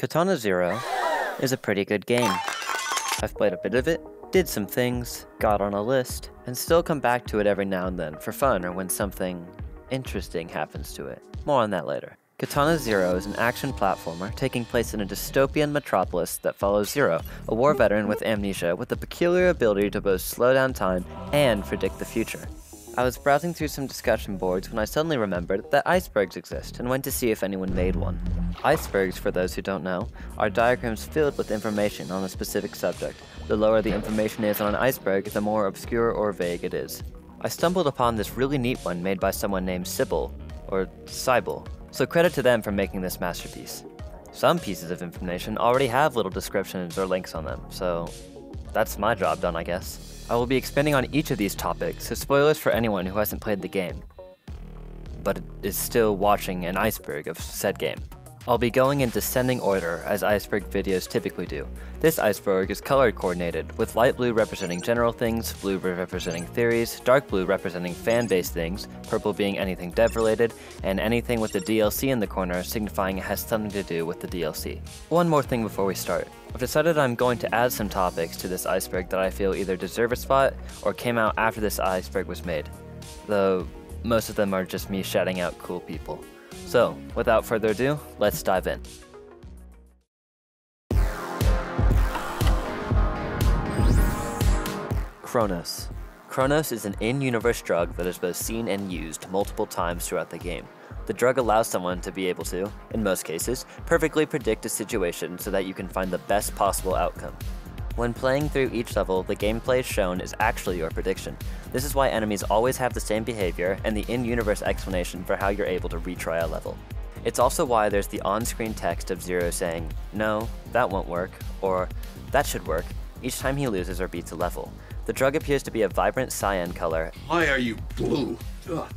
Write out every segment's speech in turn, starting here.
Katana Zero is a pretty good game. I've played a bit of it, did some things, got on a list, and still come back to it every now and then for fun or when something interesting happens to it. More on that later. Katana Zero is an action platformer taking place in a dystopian metropolis that follows Zero, a war veteran with amnesia with the peculiar ability to both slow down time and predict the future. I was browsing through some discussion boards when I suddenly remembered that icebergs exist and went to see if anyone made one. Icebergs, for those who don't know, are diagrams filled with information on a specific subject. The lower the information is on an iceberg, the more obscure or vague it is. I stumbled upon this really neat one made by someone named Sibel, or Sibel, so credit to them for making this masterpiece. Some pieces of information already have little descriptions or links on them, so that's my job done, I guess. I will be expanding on each of these topics, so spoilers for anyone who hasn't played the game, but is still watching an iceberg of said game. I'll be going in descending order, as iceberg videos typically do. This iceberg is color coordinated, with light blue representing general things, blue representing theories, dark blue representing fan-based things, purple being anything dev-related, and anything with the DLC in the corner signifying it has something to do with the DLC. One more thing before we start. I've decided I'm going to add some topics to this iceberg that I feel either deserve a spot or came out after this iceberg was made, though most of them are just me shouting out cool people. So, without further ado, let's dive in. Kronos. Kronos is an in-universe drug that is both seen and used multiple times throughout the game. The drug allows someone to be able to, in most cases, perfectly predict a situation so that you can find the best possible outcome. When playing through each level, the gameplay shown is actually your prediction. This is why enemies always have the same behavior and the in-universe explanation for how you're able to retry a level. It's also why there's the on-screen text of Zero saying, "No, that won't work," or "That should work," each time he loses or beats a level. The drug appears to be a vibrant cyan color. Why are you blue? Ugh.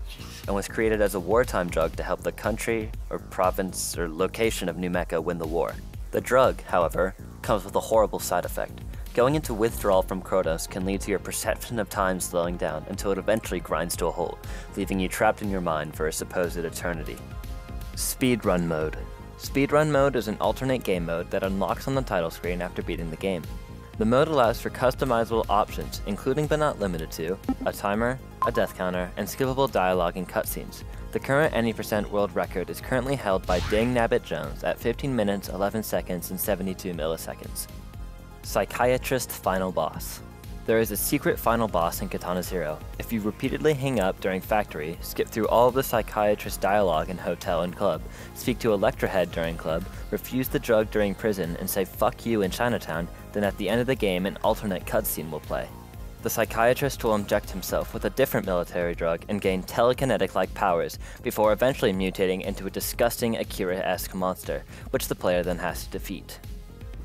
And was created as a wartime drug to help the country, or province, or location of New Mecha win the war. The drug, however, comes with a horrible side effect. Going into withdrawal from Kronos can lead to your perception of time slowing down until it eventually grinds to a halt, leaving you trapped in your mind for a supposed eternity. Speedrun mode. Speedrun mode is an alternate game mode that unlocks on the title screen after beating the game. The mode allows for customizable options, including but not limited to a timer, a death counter, and skippable dialogue and cutscenes. The current any % world record is currently held by Dangnabbit Jones at 15 minutes, 11 seconds, and 72 milliseconds. Psychiatrist Final Boss. There is a secret final boss in Katana Zero. If you repeatedly hang up during Factory, skip through all of the Psychiatrist dialogue in Hotel and Club, speak to Electrahead during Club, refuse the drug during Prison, and say "fuck you" in Chinatown, then at the end of the game an alternate cutscene will play. The Psychiatrist will inject himself with a different military drug and gain telekinetic-like powers, before eventually mutating into a disgusting Akira-esque monster, which the player then has to defeat.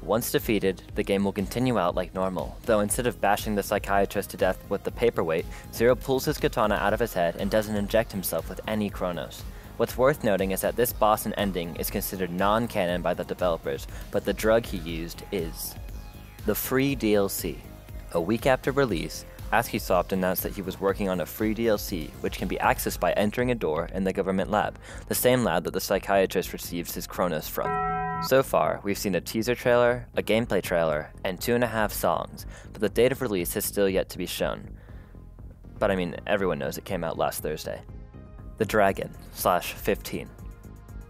Once defeated, the game will continue out like normal, though instead of bashing the Psychiatrist to death with the paperweight, Zero pulls his katana out of his head and doesn't inject himself with any Kronos. What's worth noting is that this boss and ending is considered non-canon by the developers, but the drug he used is. The free DLC. A week after release, Askiisoft announced that he was working on a free DLC, which can be accessed by entering a door in the government lab, the same lab that the Psychiatrist receives his Kronos from. So far, we've seen a teaser trailer, a gameplay trailer, and 2.5 songs, but the date of release has still yet to be shown. But I mean, everyone knows it came out last Thursday. The Dragon / 15.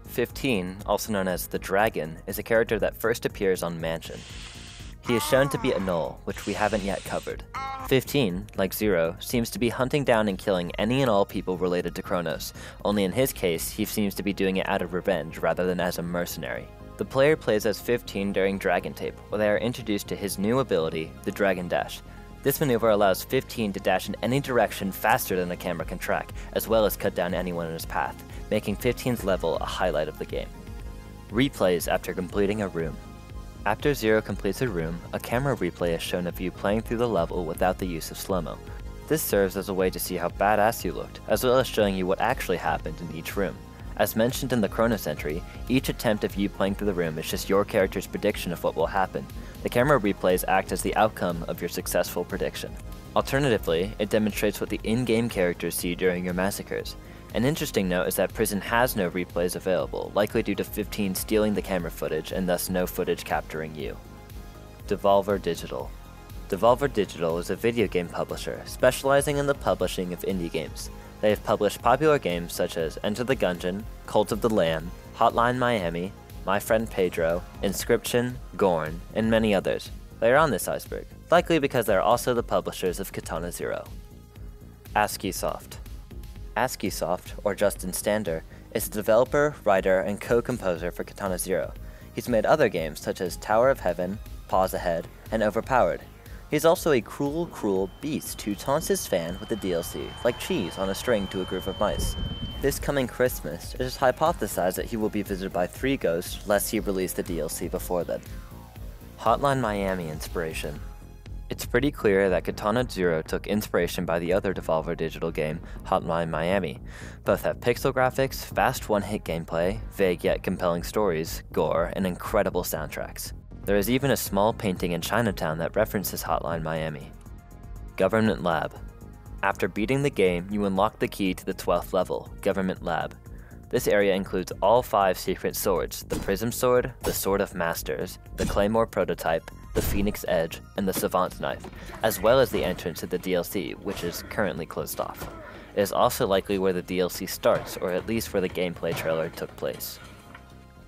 15, also known as the Dragon, is a character that first appears on Mansion. He is shown to be a Null, which we haven't yet covered. 15, like Zero, seems to be hunting down and killing any and all people related to Kronos, only in his case, he seems to be doing it out of revenge rather than as a mercenary. The player plays as 15 during Dragon Tape, where they are introduced to his new ability, the Dragon Dash. This maneuver allows 15 to dash in any direction faster than the camera can track, as well as cut down anyone in his path, making 15's level a highlight of the game. Replays after completing a room. After Zero completes a room, a camera replay is shown of you playing through the level without the use of slow-mo. This serves as a way to see how badass you looked, as well as showing you what actually happened in each room. As mentioned in the Kronos entry, each attempt of you playing through the room is just your character's prediction of what will happen. The camera replays act as the outcome of your successful prediction. Alternatively, it demonstrates what the in-game characters see during your massacres. An interesting note is that Prison has no replays available, likely due to 15 stealing the camera footage and thus no footage capturing you. Devolver Digital. Devolver Digital is a video game publisher specializing in the publishing of indie games. They have published popular games such as Enter the Gungeon, Cult of the Lamb, Hotline Miami, My Friend Pedro, Inscription, Gorn, and many others. They are on this iceberg, likely because they are also the publishers of Katana Zero. Askiisoft. Askiisoft, or Justin Stander, is a developer, writer, and co-composer for Katana Zero. He's made other games such as Tower of Heaven, Pause Ahead, and Overpowered. He's also a cruel beast who taunts his fan with the DLC, like cheese on a string to a group of mice. This coming Christmas, it is hypothesized that he will be visited by 3 ghosts lest he release the DLC before then. Hotline Miami inspiration. It's pretty clear that Katana Zero took inspiration by the other Devolver Digital game, Hotline Miami. Both have pixel graphics, fast one-hit gameplay, vague yet compelling stories, gore, and incredible soundtracks. There is even a small painting in Chinatown that references Hotline Miami. Government Lab. After beating the game, you unlock the key to the 12th level, Government Lab. This area includes all 5 secret swords, the Prism Sword, the Sword of Masters, the Claymore Prototype, the Phoenix Edge, and the Savant Knife, as well as the entrance to the DLC, which is currently closed off. It is also likely where the DLC starts, or at least where the gameplay trailer took place.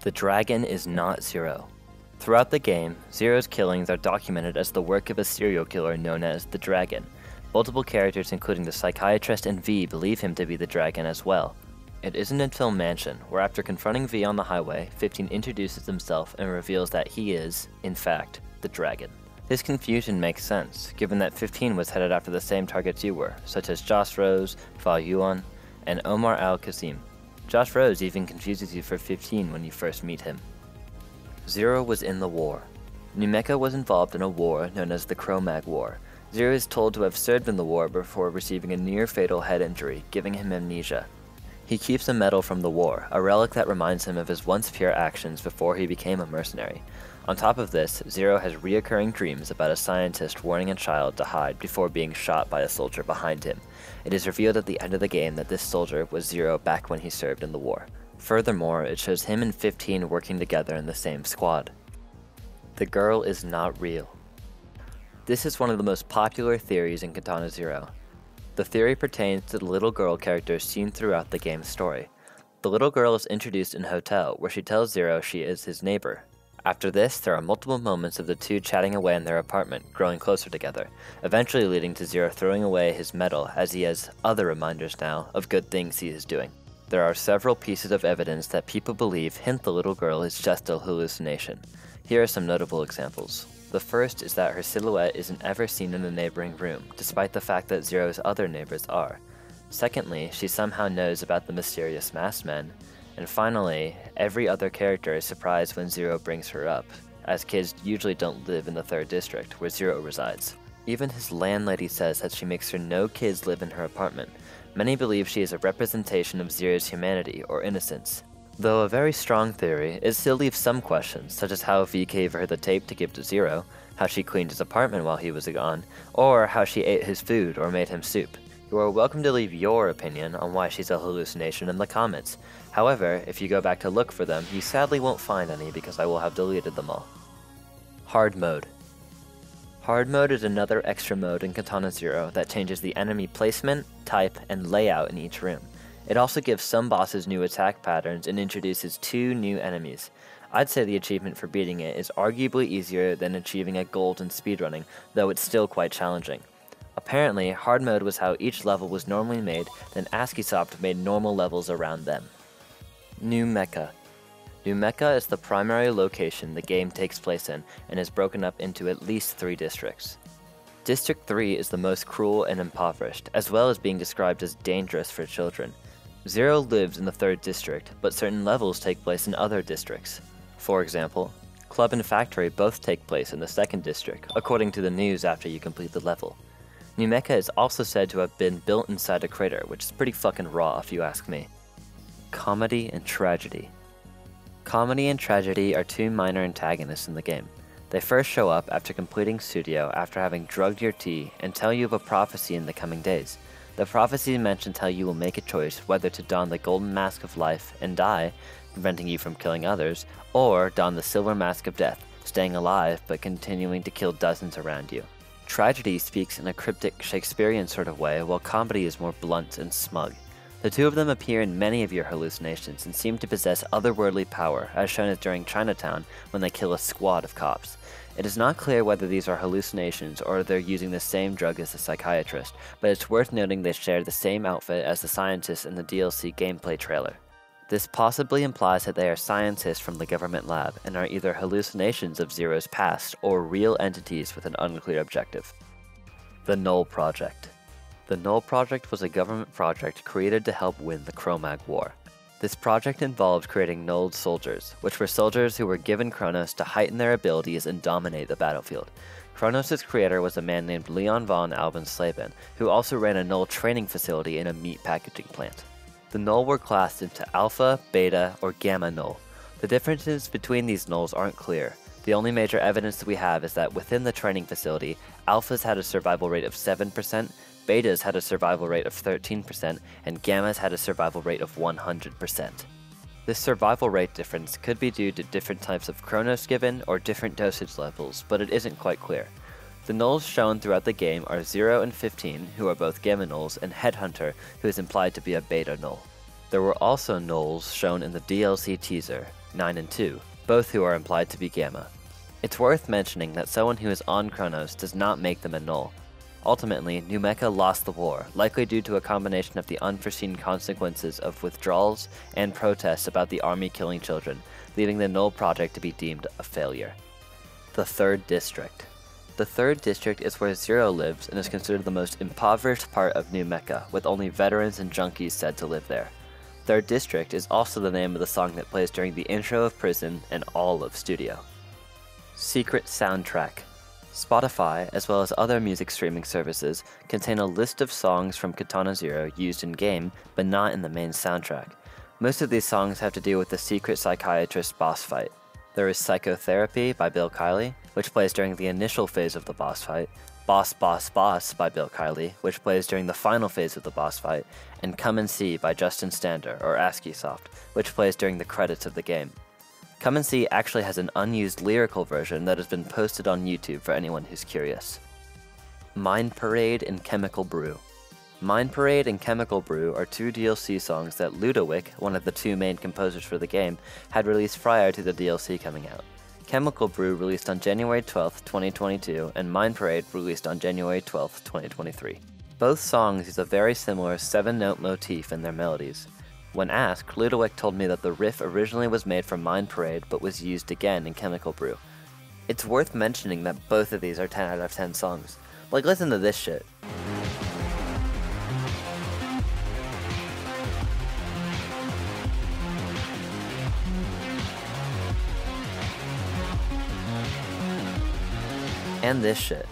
The dragon is not Zero. Throughout the game, Zero's killings are documented as the work of a serial killer known as the Dragon. Multiple characters including the Psychiatrist and V believe him to be the Dragon as well. It isn't until Mansion, where after confronting V on the highway, 15 introduces himself and reveals that he is, in fact, the Dragon. This confusion makes sense, given that 15 was headed after the same targets you were, such as Josh Rose, Fa Yuan, and Omar Al-Qasim. Josh Rose even confuses you for 15 when you first meet him. Zero was in the war. New Mecha was involved in a war known as the Cro-Mag War. Zero is told to have served in the war before receiving a near-fatal head injury, giving him amnesia. He keeps a medal from the war, a relic that reminds him of his once pure actions before he became a mercenary. On top of this, Zero has reoccurring dreams about a scientist warning a child to hide before being shot by a soldier behind him. It is revealed at the end of the game that this soldier was Zero back when he served in the war. Furthermore, it shows him and 15 working together in the same squad. The girl is not real. This is one of the most popular theories in Katana Zero. The theory pertains to the little girl character seen throughout the game's story. The little girl is introduced in a hotel where she tells Zero she is his neighbor. After this, there are multiple moments of the two chatting away in their apartment, growing closer together, eventually leading to Zero throwing away his medal as he has other reminders now of good things he is doing. There are several pieces of evidence that people believe hint the little girl is just a hallucination. Here are some notable examples. The first is that her silhouette isn't ever seen in a neighboring room, despite the fact that Zero's other neighbors are. Secondly, she somehow knows about the mysterious masked men. And finally, every other character is surprised when Zero brings her up, as kids usually don't live in the 3rd district, where Zero resides. Even his landlady says that she makes sure no kids live in her apartment. Many believe she is a representation of Zero's humanity or innocence. Though a very strong theory, it still leaves some questions, such as how V gave her the tape to give to Zero, how she cleaned his apartment while he was gone, or how she ate his food or made him soup. You are welcome to leave your opinion on why she's a hallucination in the comments. However, if you go back to look for them, you sadly won't find any because I will have deleted them all. Hard Mode. Hard Mode is another extra mode in Katana Zero that changes the enemy placement, type, and layout in each room. It also gives some bosses new attack patterns and introduces 2 new enemies. I'd say the achievement for beating it is arguably easier than achieving a gold in speedrunning, though it's still quite challenging. Apparently, hard mode was how each level was normally made, then Askiisoft made normal levels around them. New Mecha. New Mecha is the primary location the game takes place in and is broken up into at least 3 districts. District 3 is the most cruel and impoverished, as well as being described as dangerous for children. Zero lives in the 3rd district, but certain levels take place in other districts. For example, Club and Factory both take place in the 2nd district, according to the news after you complete the level. New Mecha is also said to have been built inside a crater, which is pretty fucking raw if you ask me. Comedy and Tragedy. Comedy and Tragedy are 2 minor antagonists in the game. They first show up after completing Studio after having drugged your tea and tell you of a prophecy in the coming days. The prophecy mentions how you will make a choice whether to don the golden mask of life and die, preventing you from killing others, or don the silver mask of death, staying alive but continuing to kill dozens around you. Tragedy speaks in a cryptic Shakespearean sort of way, while comedy is more blunt and smug. The two of them appear in many of your hallucinations and seem to possess otherworldly power, as shown as during Chinatown when they kill a squad of cops. It is not clear whether these are hallucinations or they're using the same drug as the Psychiatrist, but it's worth noting they share the same outfit as the scientists in the DLC gameplay trailer. This possibly implies that they are scientists from the government lab and are either hallucinations of Zero's past or real entities with an unclear objective. The Null Project. The Null Project was a government project created to help win the Chromag War. This project involved creating Nulled soldiers, which were soldiers who were given Kronos to heighten their abilities and dominate the battlefield. Kronos' creator was a man named Leon von Alvensleben, who also ran a Null training facility in a meat packaging plant. The Null were classed into Alpha, Beta, or Gamma Null. The differences between these Nulls aren't clear. The only major evidence that we have is that within the training facility, Alphas had a survival rate of 7%, Betas had a survival rate of 13%, and Gammas had a survival rate of 100%. This survival rate difference could be due to different types of Kronos given or different dosage levels, but it isn't quite clear. The Nulls shown throughout the game are 0 and 15, who are both Gamma Nulls, and Headhunter, who is implied to be a Beta Null. There were also Nulls shown in the DLC teaser, 9 and 2, both who are implied to be Gamma. It's worth mentioning that someone who is on Kronos does not make them a Null. Ultimately, New Mecha lost the war, likely due to a combination of the unforeseen consequences of withdrawals and protests about the army killing children, leaving the Null Project to be deemed a failure. The Third District. The Third District is where Zero lives and is considered the most impoverished part of New Mecha, with only veterans and junkies said to live there. Third District is also the name of the song that plays during the intro of Prison and all of Studio. Secret Soundtrack. Spotify, as well as other music streaming services, contain a list of songs from Katana Zero used in-game, but not in the main soundtrack. Most of these songs have to do with the secret Psychiatrist boss fight. There is Psychotherapy by Bill Kiley, which plays during the initial phase of the boss fight, Boss Boss Boss by Bill Kiley, which plays during the final phase of the boss fight, and Come and See by Justin Stander, or Askiisoft, which plays during the credits of the game. Come and See actually has an unused lyrical version that has been posted on YouTube for anyone who's curious. Mind Parade and Chemical Brew. Mind Parade and Chemical Brew are two DLC songs that Ludowick, one of the two main composers for the game, had released prior to the DLC coming out. Chemical Brew released on January 12, 2022, and Mind Parade released on January 12, 2023. Both songs use a very similar 7-note motif in their melodies. When asked, Ludowick told me that the riff originally was made for Mind Parade but was used again in Chemical Brew. It's worth mentioning that both of these are 10 out of 10 songs. Like, listen to this shit. And this shit.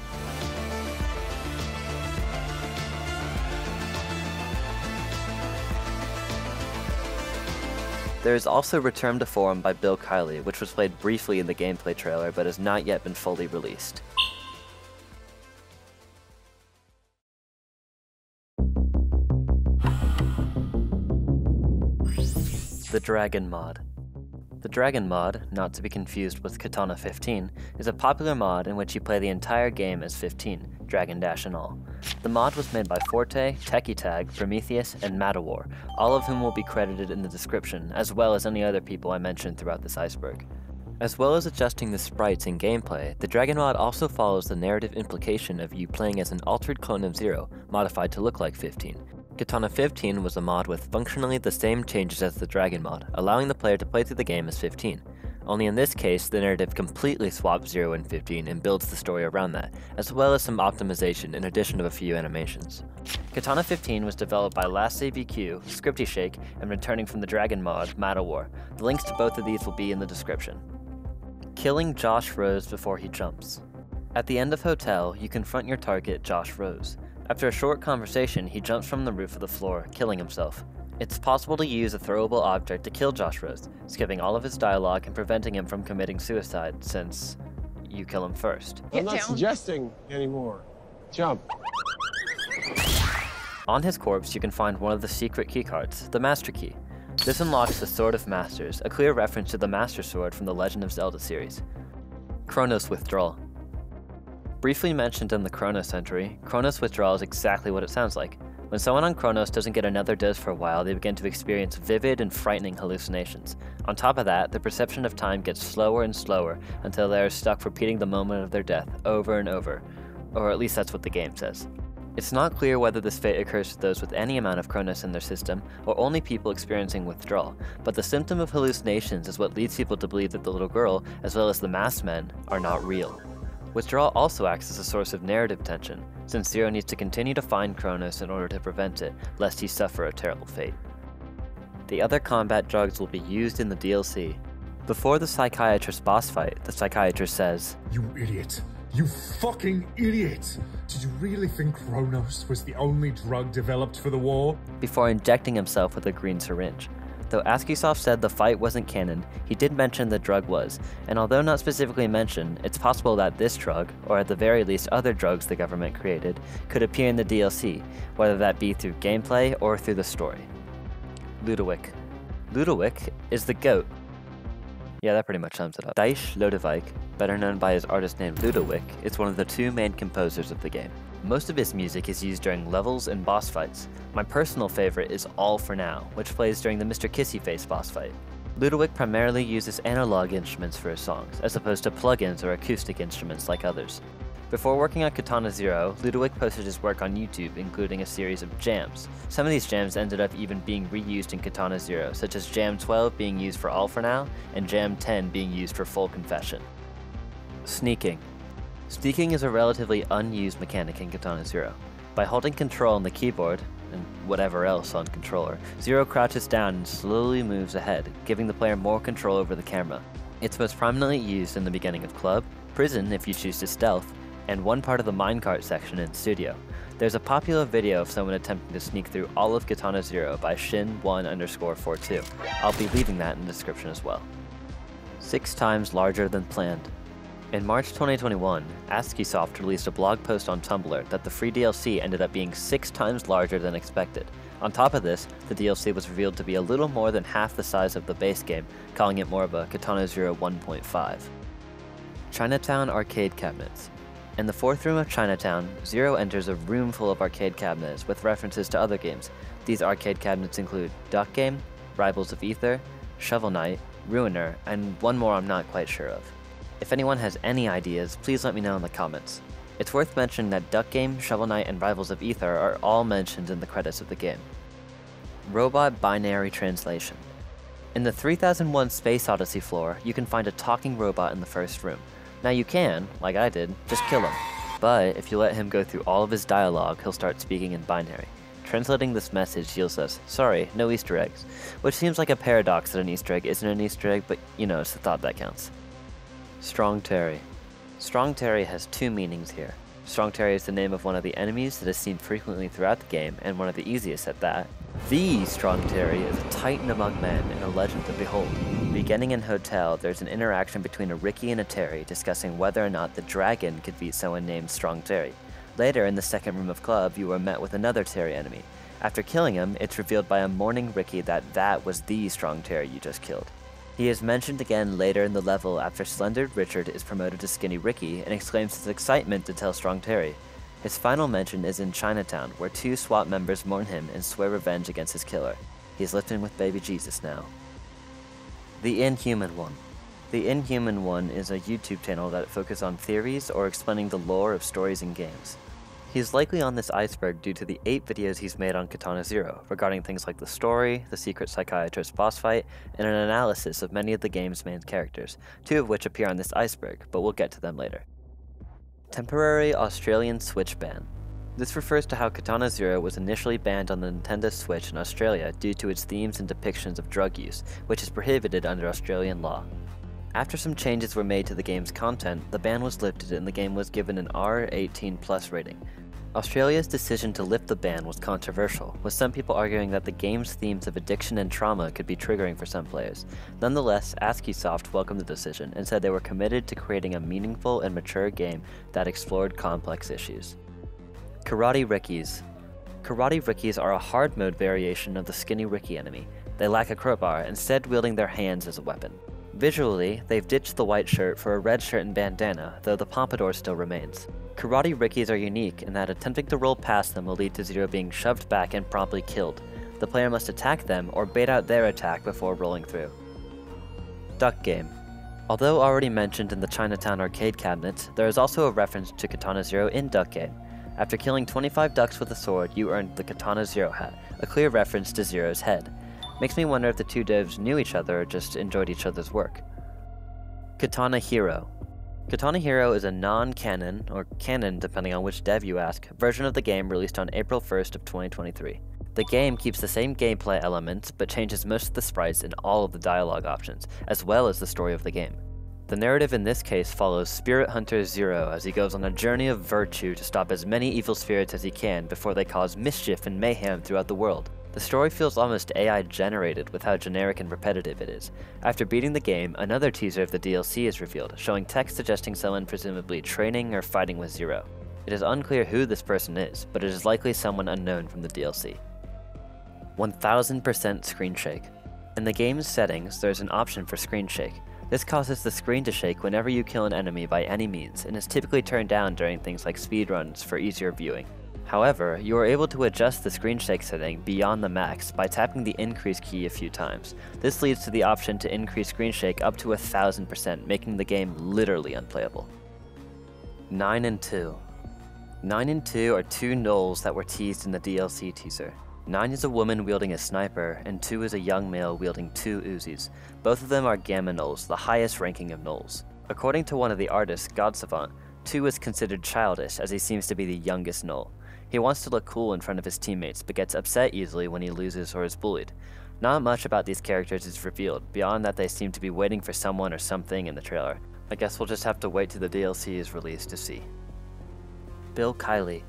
There is also Return to Form by Bill Kiley, which was played briefly in the gameplay trailer but has not yet been fully released. The Dragon Mod. The Dragon Mod, not to be confused with Katana 15, is a popular mod in which you play the entire game as 15, Dragon Dash and all. The mod was made by Forte, Techytag, Prometheus, and Matowaar, all of whom will be credited in the description, as well as any other people I mentioned throughout this iceberg. As well as adjusting the sprites in gameplay, the Dragon Mod also follows the narrative implication of you playing as an altered clone of Zero, modified to look like 15. Katana 15 was a mod with functionally the same changes as the Dragon Mod, allowing the player to play through the game as 15. Only in this case, the narrative completely swaps 0 and 15 and builds the story around that, as well as some optimization in addition to a few animations. Katana 15 was developed by LastABQ, Scripty Shake, and returning from the Dragon Mod, Matowaar. The links to both of these will be in the description. Killing Josh Rose before he jumps. At the end of Hotel, you confront your target, Josh Rose. After a short conversation, he jumps from the roof of the floor, killing himself. It's possible to use a throwable object to kill Josh Rose, skipping all of his dialogue and preventing him from committing suicide, since you kill him first. I'm not suggesting anymore. Jump. On his corpse, you can find one of the secret keycards, the Master Key. This unlocks the Sword of Masters, a clear reference to the Master Sword from the Legend of Zelda series. Chronos Withdrawal. Briefly mentioned in the Chronos entry, Chronos Withdrawal is exactly what it sounds like. When someone on Chronos doesn't get another dose for a while, they begin to experience vivid and frightening hallucinations. On top of that, the perception of time gets slower and slower until they are stuck repeating the moment of their death over and over, or at least that's what the game says. It's not clear whether this fate occurs to those with any amount of Chronos in their system, or only people experiencing withdrawal, but the symptom of hallucinations is what leads people to believe that the little girl, as well as the masked men, are not real. Withdrawal also acts as a source of narrative tension, since Zero needs to continue to find Chronos in order to prevent it, lest he suffer a terrible fate. The other combat drugs will be used in the DLC. Before the Psychiatrist boss fight, the Psychiatrist says, "You idiot. You fucking idiot! Did you really think Chronos was the only drug developed for the war?" before injecting himself with a green syringe. Though Askiisoft said the fight wasn't canon, he did mention the drug was, and although not specifically mentioned, it's possible that this drug, or at the very least other drugs the government created, could appear in the DLC, whether that be through gameplay or through the story. Ludowick. Ludowick is the GOAT. Yeah, that pretty much sums it up. Thijs Lodewijk, better known by his artist name Ludowick, is one of the two main composers of the game. Most of his music is used during levels and boss fights. My personal favorite is All For Now, which plays during the Mr. Kissy Face boss fight. Ludowick primarily uses analog instruments for his songs, as opposed to plugins or acoustic instruments like others. Before working on Katana Zero, Ludowick posted his work on YouTube, including a series of jams. Some of these jams ended up even being reused in Katana Zero, such as Jam 12 being used for All For Now, and Jam 10 being used for Full Confession. Sneaking. Sneaking is a relatively unused mechanic in Katana Zero. By holding control on the keyboard, and whatever else on controller, Zero crouches down and slowly moves ahead, giving the player more control over the camera. It's most prominently used in the beginning of Club, Prison if you choose to stealth, and one part of the minecart section in Studio. There's a popular video of someone attempting to sneak through all of Katana Zero by Shin1_42. I'll be leaving that in the description as well. 6 times larger than planned. In March 2021, Askiisoft released a blog post on Tumblr that the free DLC ended up being 6 times larger than expected. On top of this, the DLC was revealed to be a little more than half the size of the base game, calling it more of a Katana Zero 1.5. Chinatown Arcade Cabinets. In the 4th room of Chinatown, Zero enters a room full of arcade cabinets with references to other games. These arcade cabinets include Duck Game, Rivals of Aether, Shovel Knight, Ruiner, and one more I'm not quite sure of. If anyone has any ideas, please let me know in the comments. It's worth mentioning that Duck Game, Shovel Knight, and Rivals of Aether are all mentioned in the credits of the game. Robot Binary Translation. In the 3001 Space Odyssey floor, you can find a talking robot in the first room. Now you can, like I did, just kill him. But if you let him go through all of his dialogue, he'll start speaking in binary. Translating this message yields us, "Sorry, no Easter eggs," which seems like a paradox that an Easter egg isn't an Easter egg, but you know, it's the thought that counts. Strong Terry. Strong Terry has 2 meanings here. Strong Terry is the name of one of the enemies that is seen frequently throughout the game, and one of the easiest at that. The Strong Terry is a titan among men in a legend to behold. Beginning in Hotel, there's an interaction between a Ricky and a Terry discussing whether or not the dragon could beat someone named Strong Terry. Later, in the 2nd room of Club, you are met with another Terry enemy. After killing him, it's revealed by a mourning Ricky that was the Strong Terry you just killed. He is mentioned again later in the level after Slender Richard is promoted to Skinny Ricky and exclaims his excitement to tell Strong Terry. His final mention is in Chinatown, where 2 SWAT members mourn him and swear revenge against his killer. He's lifting with baby Jesus now. The Inhuman One. The Inhuman One is a YouTube channel that focuses on theories or explaining the lore of stories and games. He is likely on this iceberg due to the 8 videos he's made on Katana Zero, regarding things like the story, the secret Psychiatrist boss fight, and an analysis of many of the game's main characters, 2 of which appear on this iceberg, but we'll get to them later. Temporary Australian Switch Ban. This refers to how Katana Zero was initially banned on the Nintendo Switch in Australia due to its themes and depictions of drug use, which is prohibited under Australian law. After some changes were made to the game's content, the ban was lifted and the game was given an R18+ rating. Australia's decision to lift the ban was controversial, with some people arguing that the game's themes of addiction and trauma could be triggering for some players. Nonetheless, Askiisoft welcomed the decision and said they were committed to creating a meaningful and mature game that explored complex issues. Karate Rickies. Karate Rickies are a hard mode variation of the Skinny Ricky enemy. They lack a crowbar, instead wielding their hands as a weapon. Visually, they've ditched the white shirt for a red shirt and bandana, though the pompadour still remains. Karate Rickies are unique in that attempting to roll past them will lead to Zero being shoved back and promptly killed. The player must attack them or bait out their attack before rolling through. Duck Game. Although already mentioned in the Chinatown arcade cabinet, there is also a reference to Katana Zero in Duck Game. After killing 25 ducks with a sword, you earned the Katana Zero hat, a clear reference to Zero's head. Makes me wonder if the two devs knew each other or just enjoyed each other's work. Katana Hero. Katana Hero is a non-canon, or canon depending on which dev you ask, version of the game released on April 1st of 2023. The game keeps the same gameplay elements, but changes most of the sprites and all of the dialogue options, as well as the story of the game. The narrative in this case follows Spirit Hunter Zero as he goes on a journey of virtue to stop as many evil spirits as he can before they cause mischief and mayhem throughout the world. The story feels almost AI generated with how generic and repetitive it is. After beating the game, another teaser of the DLC is revealed, showing text suggesting someone presumably training or fighting with Zero. It is unclear who this person is, but it is likely someone unknown from the DLC. 1000% screen shake. In the game's settings, there is an option for screen shake. This causes the screen to shake whenever you kill an enemy by any means, and is typically turned down during things like speedruns for easier viewing. However, you are able to adjust the screen shake setting beyond the max by tapping the increase key a few times. This leads to the option to increase screen shake up to 1000%, making the game literally unplayable. 9 and 2. 9 and 2 are two gnolls that were teased in the DLC teaser. 9 is a woman wielding a sniper, and 2 is a young male wielding 2 Uzis. Both of them are Gamma Gnolls, the highest ranking of Gnolls. According to one of the artists, GauloiseBSF, 2 is considered childish as he seems to be the youngest Gnoll. He wants to look cool in front of his teammates, but gets upset easily when he loses or is bullied. Not much about these characters is revealed, beyond that they seem to be waiting for someone or something in the trailer. I guess we'll just have to wait till the DLC is released to see. Bill Kiley.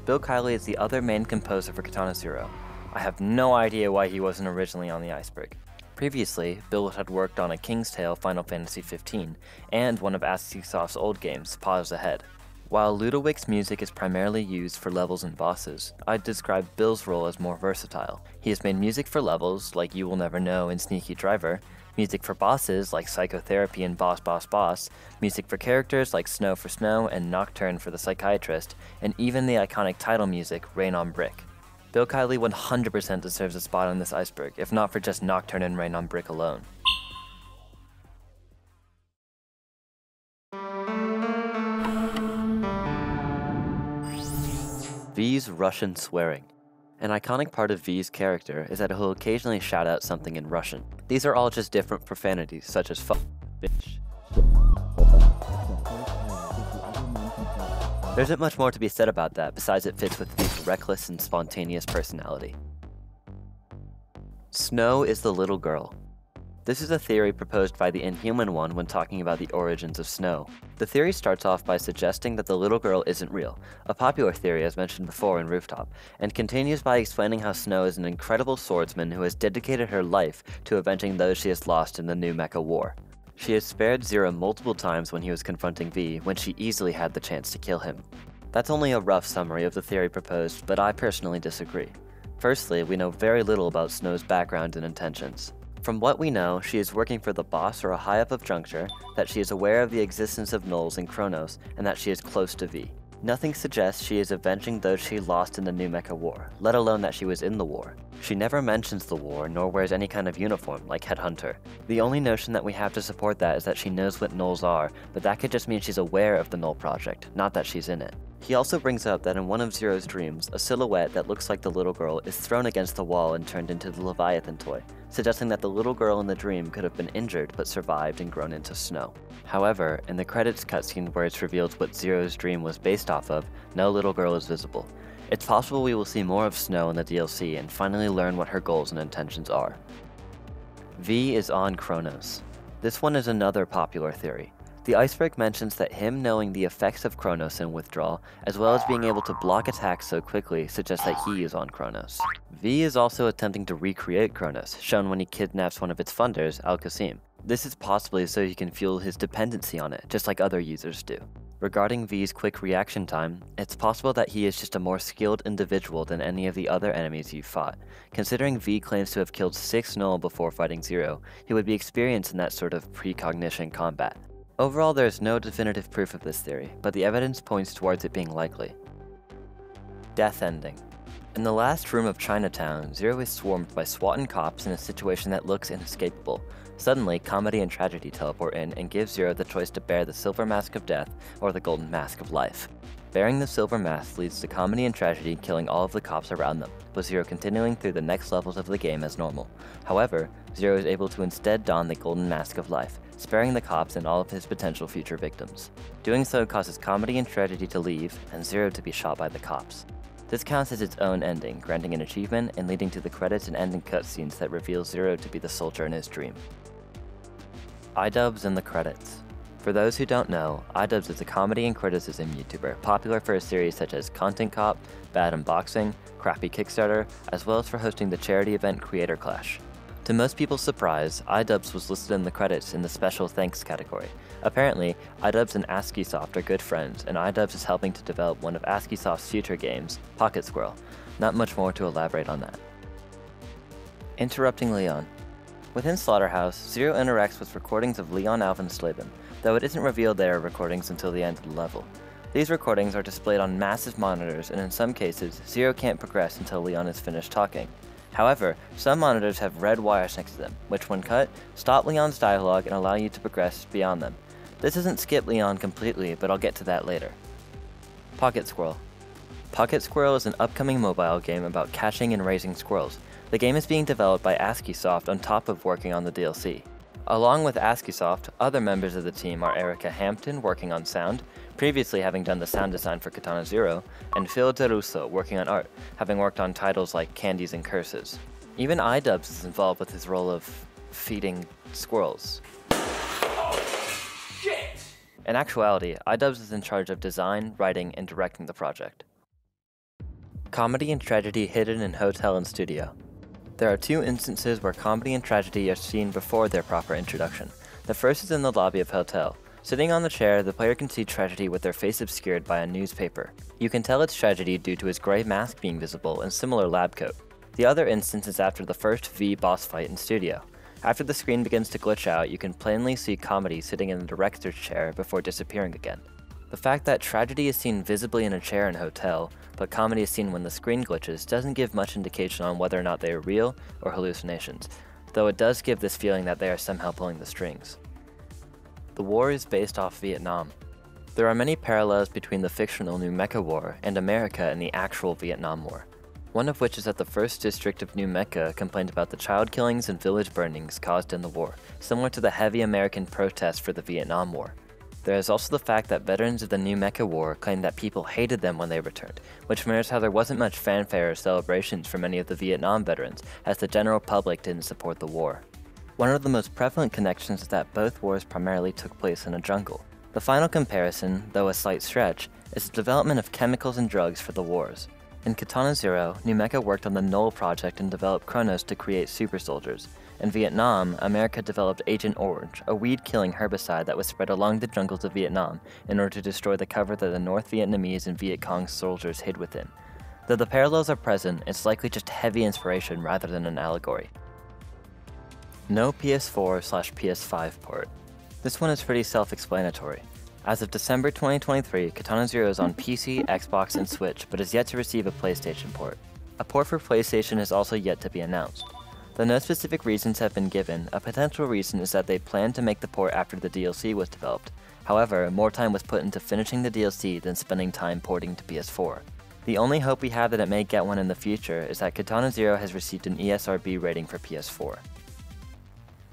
Bill Kiley is the other main composer for Katana Zero. I have no idea why he wasn't originally on the Iceberg. Previously, Bill had worked on A King's Tale Final Fantasy XV, and one of Askiisoft's old games, Pause Ahead. While Ludwig's music is primarily used for levels and bosses, I'd describe Bill's role as more versatile. He has made music for levels, like You Will Never Know and Sneaky Driver, music for bosses, like Psychotherapy and Boss Boss Boss, music for characters like Snow for Snow and Nocturne for the Psychiatrist, and even the iconic title music, Rain on Brick. Bill Kiley 100% deserves a spot on this iceberg, if not for just Nocturne and Rain on Brick alone. V's Russian swearing. An iconic part of V's character is that he'll occasionally shout out something in Russian. These are all just different profanities, such as fuck, bitch. There isn't much more to be said about that, besides it fits with V's reckless and spontaneous personality. Snow is the little girl. This is a theory proposed by the Inhuman One when talking about the origins of Snow. The theory starts off by suggesting that the little girl isn't real, a popular theory as mentioned before in Rooftop, and continues by explaining how Snow is an incredible swordsman who has dedicated her life to avenging those she has lost in the new Mecha War. She has spared Zero multiple times when he was confronting V, when she easily had the chance to kill him. That's only a rough summary of the theory proposed, but I personally disagree. Firstly, we know very little about Snow's background and intentions. From what we know, she is working for the boss or a high-up of Juncture, that she is aware of the existence of Gnolls in Kronos, and that she is close to V. Nothing suggests she is avenging those she lost in the new Mecha War, let alone that she was in the war. She never mentions the war, nor wears any kind of uniform, like Headhunter. The only notion that we have to support that is that she knows what Gnolls are, but that could just mean she's aware of the Gnoll project, not that she's in it. He also brings up that in one of Zero's dreams, a silhouette that looks like the little girl is thrown against the wall and turned into the Leviathan toy, suggesting that the little girl in the dream could have been injured but survived and grown into Snow. However, in the credits cutscene where it's revealed what Zero's dream was based off of, no little girl is visible. It's possible we will see more of Snow in the DLC and finally learn what her goals and intentions are. V is on Kronos. This one is another popular theory. The Iceberg mentions that him knowing the effects of Kronos and withdrawal, as well as being able to block attacks so quickly, suggests that he is on Kronos. V is also attempting to recreate Kronos, shown when he kidnaps one of its funders, Al-Qasim. This is possibly so he can fuel his dependency on it, just like other users do. Regarding V's quick reaction time, it's possible that he is just a more skilled individual than any of the other enemies you've fought. Considering V claims to have killed 6 Null before fighting Zero, he would be experienced in that sort of precognition combat. Overall, there is no definitive proof of this theory, but the evidence points towards it being likely. Death ending. In the last room of Chinatown, Zero is swarmed by SWAT and cops in a situation that looks inescapable. Suddenly, Comedy and Tragedy teleport in and give Zero the choice to bear the Silver Mask of Death or the Golden Mask of Life. Bearing the Silver Mask leads to Comedy and Tragedy killing all of the cops around them, with Zero continuing through the next levels of the game as normal. However, Zero is able to instead don the Golden Mask of Life, sparing the cops and all of his potential future victims. Doing so causes Comedy and Tragedy to leave, and Zero to be shot by the cops. This counts as its own ending, granting an achievement and leading to the credits and ending cutscenes that reveal Zero to be the soldier in his dream. iDubbbz in the credits. For those who don't know, iDubbbz is a comedy and criticism YouTuber, popular for a series such as Content Cop, Bad Unboxing, Crappy Kickstarter, as well as for hosting the charity event Creator Clash. To most people's surprise, iDubbbz was listed in the credits in the special thanks category. Apparently, iDubbbz and Askiisoft are good friends, and iDubbbz is helping to develop one of Askiisoft's future games, Pocket Squirrel. Not much more to elaborate on that. Interrupting Leon. Within Slaughterhouse, Zero interacts with recordings of Leon Alvin Slaben, though it isn't revealed they are recordings until the end of the level. These recordings are displayed on massive monitors, and in some cases, Zero can't progress until Leon is finished talking. However, some monitors have red wires next to them, which when cut, stop Leon's dialogue and allow you to progress beyond them. This doesn't skip Leon completely, but I'll get to that later. Pocket Squirrel. Pocket Squirrel is an upcoming mobile game about catching and raising squirrels. The game is being developed by Askiisoft on top of working on the DLC. Along with Askiisoft, other members of the team are Erica Hampton working on sound, previously having done the sound design for Katana Zero, and Phil DeRusso working on art, having worked on titles like Candies and Curses. Even iDubbbz is involved with his role of feeding squirrels. In actuality, iDubbbz is in charge of design, writing, and directing the project. Comedy and Tragedy hidden in hotel and studio. There are 2 instances where Comedy and Tragedy are seen before their proper introduction. The first is in the lobby of hotel. Sitting on the chair, the player can see Tragedy with their face obscured by a newspaper. You can tell it's Tragedy due to his grey mask being visible and similar lab coat. The other instance is after the first V boss fight in studio. After the screen begins to glitch out, you can plainly see Comedy sitting in the director's chair before disappearing again. The fact that Tragedy is seen visibly in a chair in hotel, but Comedy is seen when the screen glitches doesn't give much indication on whether or not they are real or hallucinations, though it does give this feeling that they are somehow pulling the strings. The war is based off Vietnam. There are many parallels between the fictional New Mecha War and America and the actual Vietnam War. One of which is that the 1st District of New Mecha complained about the child killings and village burnings caused in the war, similar to the heavy American protests for the Vietnam War. There is also the fact that veterans of the New Mecha War claimed that people hated them when they returned, which mirrors how there wasn't much fanfare or celebrations for many of the Vietnam veterans, as the general public didn't support the war. One of the most prevalent connections is that both wars primarily took place in a jungle. The final comparison, though a slight stretch, is the development of chemicals and drugs for the wars. In Katana Zero, New Mecha worked on the Null project and developed Kronos to create super soldiers. In Vietnam, America developed Agent Orange, a weed-killing herbicide that was spread along the jungles of Vietnam in order to destroy the cover that the North Vietnamese and Viet Cong soldiers hid within. Though the parallels are present, it's likely just heavy inspiration rather than an allegory. No PS4/PS5 port. This one is pretty self-explanatory. As of December 2023, Katana Zero is on PC, Xbox, and Switch, but is yet to receive a PlayStation port. A port for PlayStation is also yet to be announced. Though no specific reasons have been given, a potential reason is that they planned to make the port after the DLC was developed. However, more time was put into finishing the DLC than spending time porting to PS4. The only hope we have that it may get one in the future is that Katana Zero has received an ESRB rating for PS4.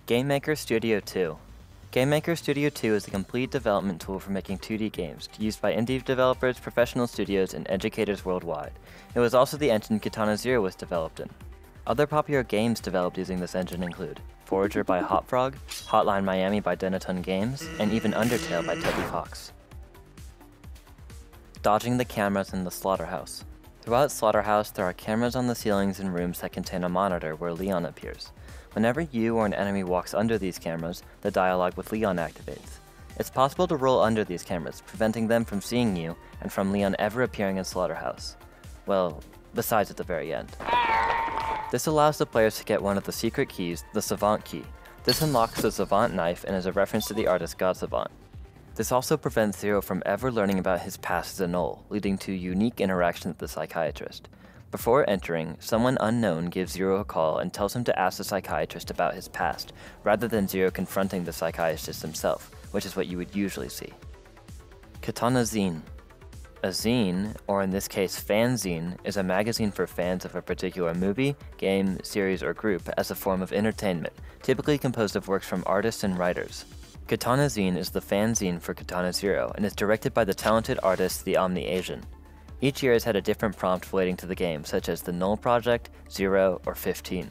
GameMaker Studio 2. GameMaker Studio 2 is a complete development tool for making 2D games, used by indie developers, professional studios, and educators worldwide. It was also the engine Katana Zero was developed in. Other popular games developed using this engine include Forager by Hopfrog, Hotline Miami by Denatun Games, and even Undertale by Toby Fox. Dodging the cameras in the Slaughterhouse. Throughout Slaughterhouse, there are cameras on the ceilings and rooms that contain a monitor where Leon appears. Whenever you or an enemy walks under these cameras, the dialogue with Leon activates. It's possible to roll under these cameras, preventing them from seeing you and from Leon ever appearing in Slaughterhouse. Well, besides at the very end. This allows the players to get one of the secret keys, the Savant key. This unlocks the Savant knife and is a reference to the artist God Savant. This also prevents Zero from ever learning about his past as a Gnoll, leading to unique interaction with the Psychiatrist. Before entering, someone unknown gives Zero a call and tells him to ask the Psychiatrist about his past, rather than Zero confronting the Psychiatrist himself, which is what you would usually see. Katana Zine. A zine, or in this case fanzine, is a magazine for fans of a particular movie, game, series, or group as a form of entertainment, typically composed of works from artists and writers. Katana Zine is the fanzine for Katana Zero and is directed by the talented artist The Omni-Asian. Each year has had a different prompt relating to the game, such as the Null Project, 0, or 15.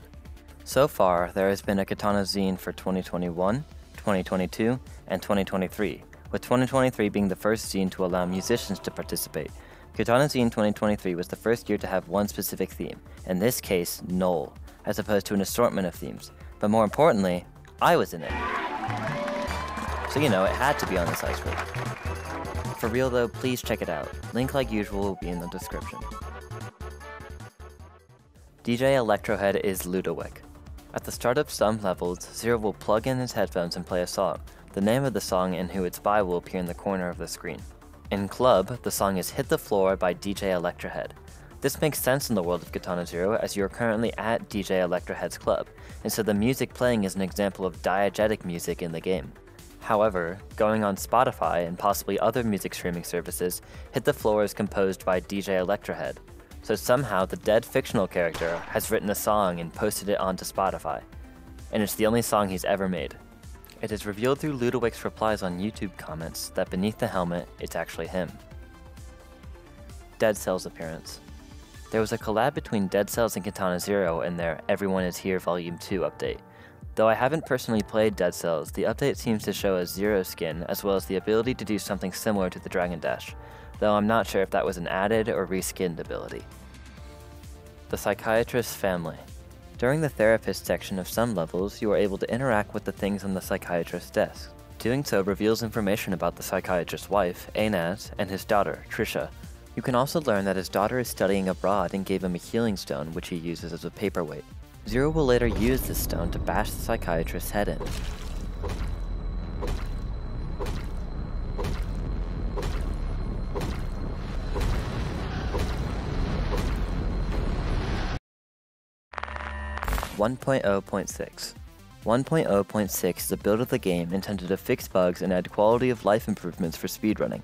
So far, there has been a Katana Zine for 2021, 2022, and 2023, with 2023 being the first zine to allow musicians to participate. Katana Zine 2023 was the first year to have one specific theme, in this case, Null, as opposed to an assortment of themes. But more importantly, I was in it. So you know, it had to be on this iceberg. For real though, please check it out. Link like usual will be in the description. DJ Electrohead is Ludowick. At the start of some levels, Zero will plug in his headphones and play a song. The name of the song and who it's by will appear in the corner of the screen. In Club, the song is Hit the Floor by DJ Electrohead. This makes sense in the world of Katana Zero as you are currently at DJ Electrohead's club, and so the music playing is an example of diegetic music in the game. However, going on Spotify and possibly other music streaming services, Hit the Floor is composed by DJ Electrohead, so somehow the dead fictional character has written a song and posted it onto Spotify, and it's the only song he's ever made. It is revealed through Ludowick's replies on YouTube comments that beneath the helmet, it's actually him. Dead Cells appearance. There was a collab between Dead Cells and Katana Zero in their Everyone Is Here Volume 2 update. Though I haven't personally played Dead Cells, the update seems to show a Zero skin as well as the ability to do something similar to the Dragon Dash, though I'm not sure if that was an added or reskinned ability. The Psychiatrist family. During the therapist section of some levels, you are able to interact with the things on the Psychiatrist's desk. Doing so reveals information about the Psychiatrist's wife, Anaz, and his daughter, Trisha. You can also learn that his daughter is studying abroad and gave him a healing stone which he uses as a paperweight. Zero will later use this stone to bash the Psychiatrist's head in. .0.6 1.0.6 is a build of the game intended to fix bugs and add quality of life improvements for speedrunning.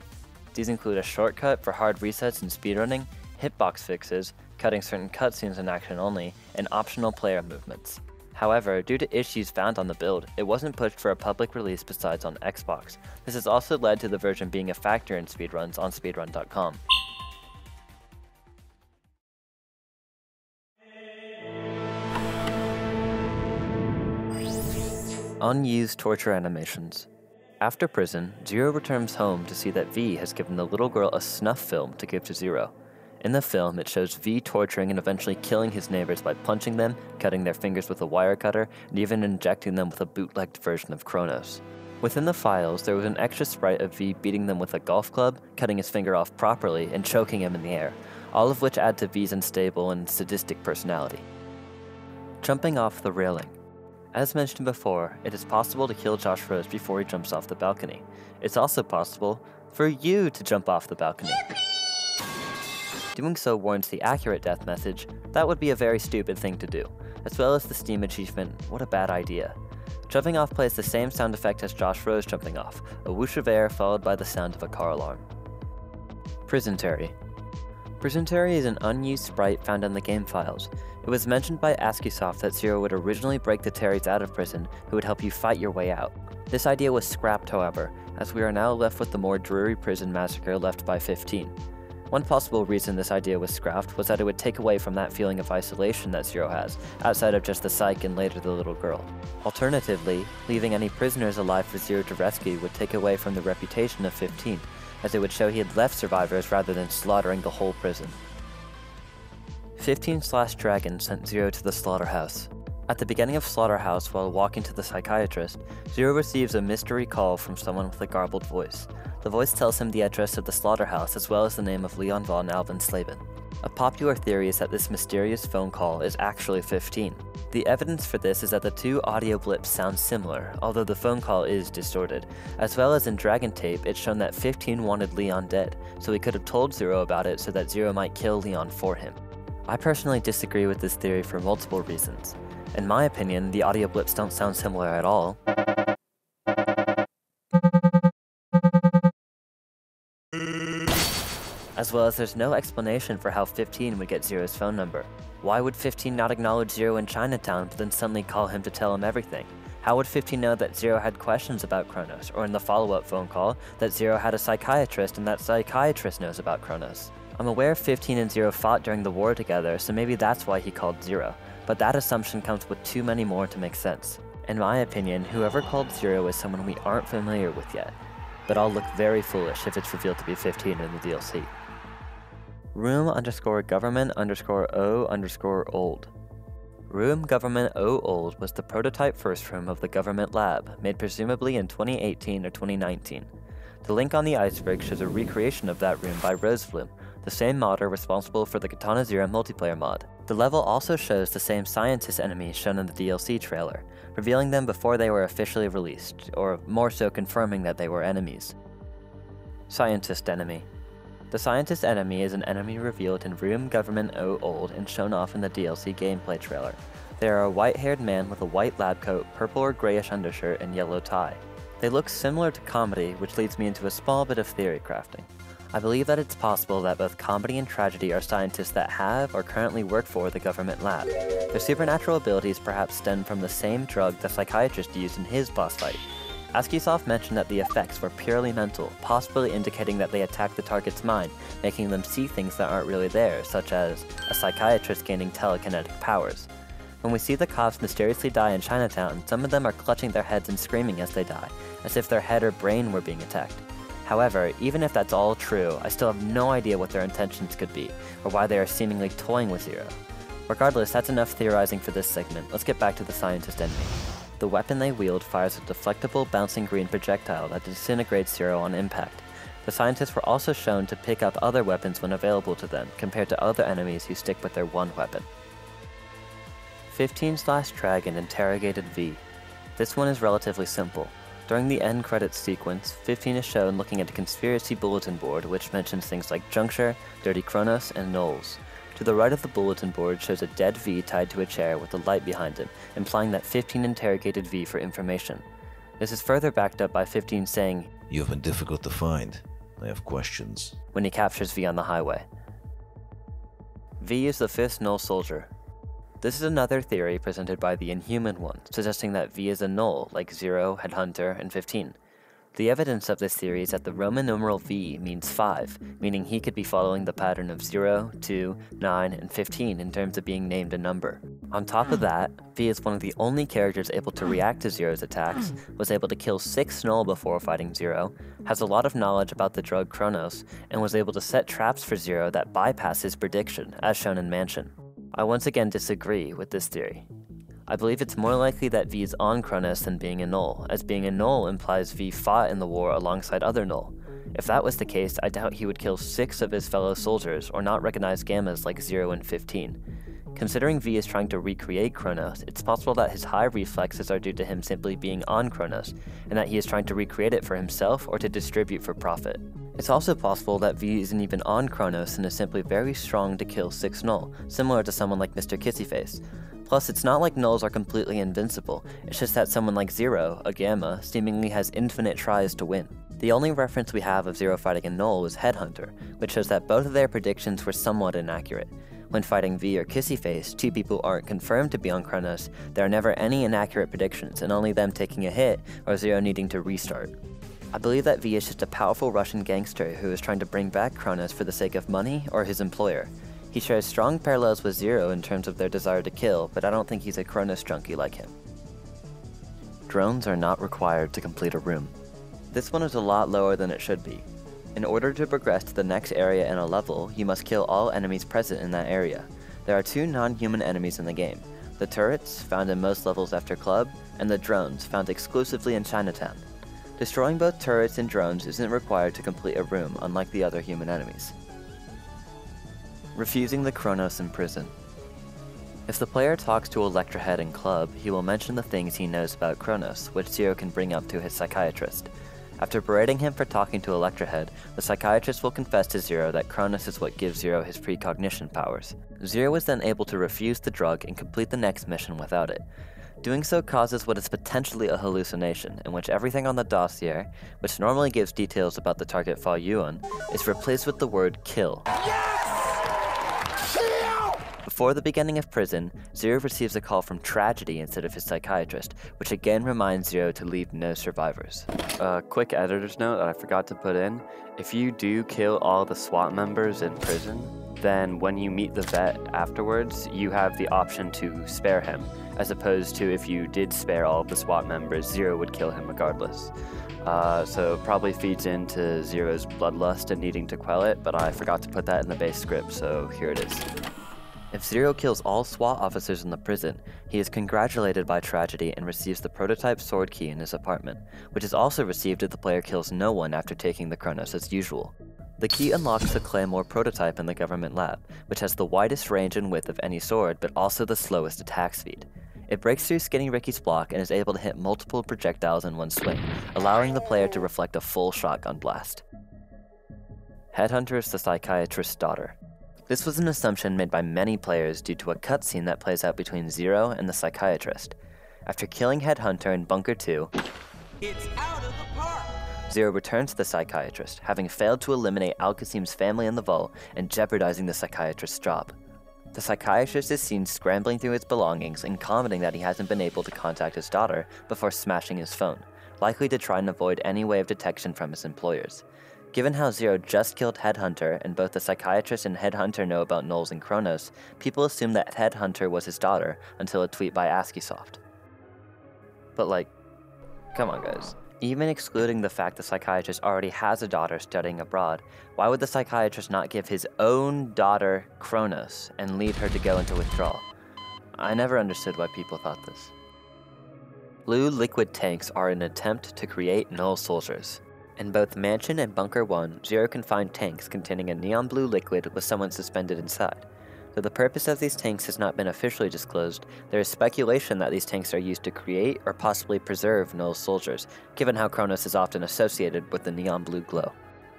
These include a shortcut for hard resets in speedrunning, hitbox fixes, cutting certain cutscenes in action only, and optional player movements. However, due to issues found on the build, it wasn't pushed for a public release besides on Xbox. This has also led to the version being a factor in speedruns on speedrun.com. Unused torture animations. After prison, Zero returns home to see that V has given the little girl a snuff film to give to Zero. In the film, it shows V torturing and eventually killing his neighbors by punching them, cutting their fingers with a wire cutter, and even injecting them with a bootlegged version of Kronos. Within the files, there was an extra sprite of V beating them with a golf club, cutting his finger off properly, and choking him in the air, all of which add to V's unstable and sadistic personality. Jumping off the railing. As mentioned before, it is possible to kill Josh Rose before he jumps off the balcony. It's also possible for you to jump off the balcony. Doing so warrants the accurate death message, that would be a very stupid thing to do, as well as the Steam achievement, what a bad idea. Jumping off plays the same sound effect as Josh Rose jumping off, a whoosh of air followed by the sound of a car alarm. Prison Terry. Prison Terry is an unused sprite found in the game files. It was mentioned by Askiisoft that Zero would originally break the Terrys out of prison who would help you fight your way out. This idea was scrapped, however, as we are now left with the more dreary prison massacre left by 15. One possible reason this idea was scrapped was that it would take away from that feeling of isolation that Zero has, outside of just the Psych and later the little girl. Alternatively, leaving any prisoners alive for Zero to rescue would take away from the reputation of 15, as it would show he had left survivors rather than slaughtering the whole prison. 15/Dragon sent Zero to the Slaughterhouse. At the beginning of Slaughterhouse, while walking to the Psychiatrist, Zero receives a mystery call from someone with a garbled voice. The voice tells him the address of the Slaughterhouse as well as the name of Leon von Alvin Slaven. A popular theory is that this mysterious phone call is actually 15. The evidence for this is that the two audio blips sound similar, although the phone call is distorted, as well as in Dragon Tape it's shown that 15 wanted Leon dead, so he could have told Zero about it so that Zero might kill Leon for him. I personally disagree with this theory for multiple reasons. In my opinion, the audio blips don't sound similar at all. As well as there's no explanation for how 15 would get Zero's phone number. Why would 15 not acknowledge Zero in Chinatown but then suddenly call him to tell him everything? How would 15 know that Zero had questions about Kronos, or in the follow-up phone call, that Zero had a psychiatrist and that psychiatrist knows about Kronos? I'm aware 15 and Zero fought during the war together, so maybe that's why he called Zero, but that assumption comes with too many more to make sense. In my opinion, whoever called Zero is someone we aren't familiar with yet, but I'll look very foolish if it's revealed to be 15 in the DLC. Room_government_O_old. Room Government O Old was the prototype first room of the government lab, made presumably in 2018 or 2019. The link on the iceberg shows a recreation of that room by Rosebloom, the same modder responsible for the Katana Zero multiplayer mod. The level also shows the same scientist enemies shown in the DLC trailer, revealing them before they were officially released, or more so confirming that they were enemies. Scientist enemy. The scientist enemy is an enemy revealed in Room Government O Old and shown off in the DLC gameplay trailer. They are a white-haired man with a white lab coat, purple or grayish undershirt, and yellow tie. They look similar to Comedy, which leads me into a small bit of theory crafting. I believe that it's possible that both Comedy and Tragedy are scientists that have or currently work for the government lab. Their supernatural abilities perhaps stem from the same drug the Psychiatrist used in his boss fight. Askiisoft mentioned that the effects were purely mental, possibly indicating that they attack the target's mind, making them see things that aren't really there, such as a psychiatrist gaining telekinetic powers. When we see the cops mysteriously die in Chinatown, some of them are clutching their heads and screaming as they die, as if their head or brain were being attacked. However, even if that's all true, I still have no idea what their intentions could be, or why they are seemingly toying with Zero. Regardless, that's enough theorizing for this segment. Let's get back to the scientist enemy. The weapon they wield fires a deflectable, bouncing green projectile that disintegrates Zero on impact. The scientists were also shown to pick up other weapons when available to them, compared to other enemies who stick with their one weapon. 15/Dragon interrogated V. This one is relatively simple. During the end credits sequence, 15 is shown looking at a conspiracy bulletin board which mentions things like Juncture, Dirty Kronos, and Knowles. To the right of the bulletin board shows a dead V tied to a chair with a light behind him, implying that 15 interrogated V for information. This is further backed up by 15 saying, "You have been difficult to find. I have questions," when he captures V on the highway. V is the fifth Null soldier. This is another theory presented by the Inhuman One, suggesting that V is a Null, like Zero, Headhunter, and 15. The evidence of this theory is that the Roman numeral V means 5, meaning he could be following the pattern of 0, 2, 9, and 15 in terms of being named a number. On top of that, V is one of the only characters able to react to Zero's attacks, was able to kill 6 Null before fighting Zero, has a lot of knowledge about the drug Kronos, and was able to set traps for Zero that bypass his prediction, as shown in Mansion. I once again disagree with this theory. I believe it's more likely that V is on Kronos than being a Null, as being a Null implies V fought in the war alongside other Null. If that was the case, I doubt he would kill 6 of his fellow soldiers or not recognize gammas like 0 and 15. Considering V is trying to recreate Kronos, it's possible that his high reflexes are due to him simply being on Kronos, and that he is trying to recreate it for himself or to distribute for profit. It's also possible that V isn't even on Kronos and is simply very strong to kill 6 Null, similar to someone like Mr. Kissyface. Plus, it's not like Nulls are completely invincible, it's just that someone like Zero, a Gamma, seemingly has infinite tries to win. The only reference we have of Zero fighting a Null was Headhunter, which shows that both of their predictions were somewhat inaccurate. When fighting V or Kissyface, 2 people aren't confirmed to be on Kronos, there are never any inaccurate predictions, and only them taking a hit or Zero needing to restart. I believe that V is just a powerful Russian gangster who is trying to bring back Kronos for the sake of money or his employer. He shares strong parallels with Zero in terms of their desire to kill, but I don't think he's a Kronos junkie like him. Drones are not required to complete a room. This one is a lot lower than it should be. In order to progress to the next area in a level, you must kill all enemies present in that area. There are 2 non-human enemies in the game. the turrets, found in most levels after Club, and the drones, found exclusively in Chinatown. Destroying both turrets and drones isn't required to complete a room, unlike the other human enemies. Refusing the Kronos in prison. If the player talks to Electrahead in Club, he will mention the things he knows about Kronos, which Zero can bring up to his Psychiatrist. After berating him for talking to Electrahead, the Psychiatrist will confess to Zero that Kronos is what gives Zero his precognition powers. Zero is then able to refuse the drug and complete the next mission without it. Doing so causes what is potentially a hallucination, in which everything on the dossier, which normally gives details about the target Fa Yuan, is replaced with the word kill. Before the beginning of prison, Zero receives a call from Tragedy instead of his Psychiatrist, which again reminds Zero to leave no survivors. Quick editor's note that I forgot to put in: if you do kill all the SWAT members in prison, then when you meet the vet afterwards, you have the option to spare him, as opposed to if you did spare all of the SWAT members, Zero would kill him regardless. So it probably feeds into Zero's bloodlust and needing to quell it, but I forgot to put that in the base script, so here it is. If Zero kills all SWAT officers in the prison, he is congratulated by Tragedy and receives the prototype sword key in his apartment, which is also received if the player kills no one after taking the Kronos as usual. The key unlocks the Claymore prototype in the government lab, which has the widest range and width of any sword, but also the slowest attack speed. It breaks through Skinny Ricky's block and is able to hit multiple projectiles in one swing, allowing the player to reflect a full shotgun blast. Headhunter is the Psychiatrist's daughter. This was an assumption made by many players due to a cutscene that plays out between Zero and the Psychiatrist. After killing Headhunter in Bunker 2, It's out of the park! Zero returns to the Psychiatrist, having failed to eliminate Al-Qasim's family in the vault and jeopardizing the Psychiatrist's job. The Psychiatrist is seen scrambling through his belongings and commenting that he hasn't been able to contact his daughter before smashing his phone, likely to try and avoid any way of detection from his employers. Given how Zero just killed Headhunter, and both the Psychiatrist and Headhunter know about Knowles and Kronos, people assume that Headhunter was his daughter until a tweet by Askiisoft. But like, come on guys. Even excluding the fact the Psychiatrist already has a daughter studying abroad, why would the Psychiatrist not give his own daughter Kronos and lead her to go into withdrawal? I never understood why people thought this. Blue liquid tanks are an attempt to create null soldiers. In both Mansion and Bunker 1, Zero can find tanks containing a neon blue liquid with someone suspended inside. Though the purpose of these tanks has not been officially disclosed, there is speculation that these tanks are used to create or possibly preserve null soldiers, given how Kronos is often associated with the neon blue glow.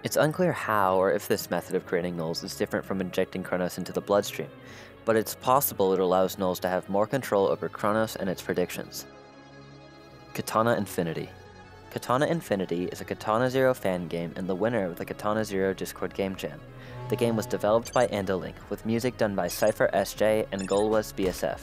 It's unclear how or if this method of creating nulls is different from injecting Kronos into the bloodstream, but it's possible it allows nulls to have more control over Kronos and its predictions. Katana Infinity. Katana Infinity is a Katana Zero fan game and the winner of the Katana Zero Discord Game Jam. The game was developed by Andalink, with music done by Cypher SJ and GauloiseBSF.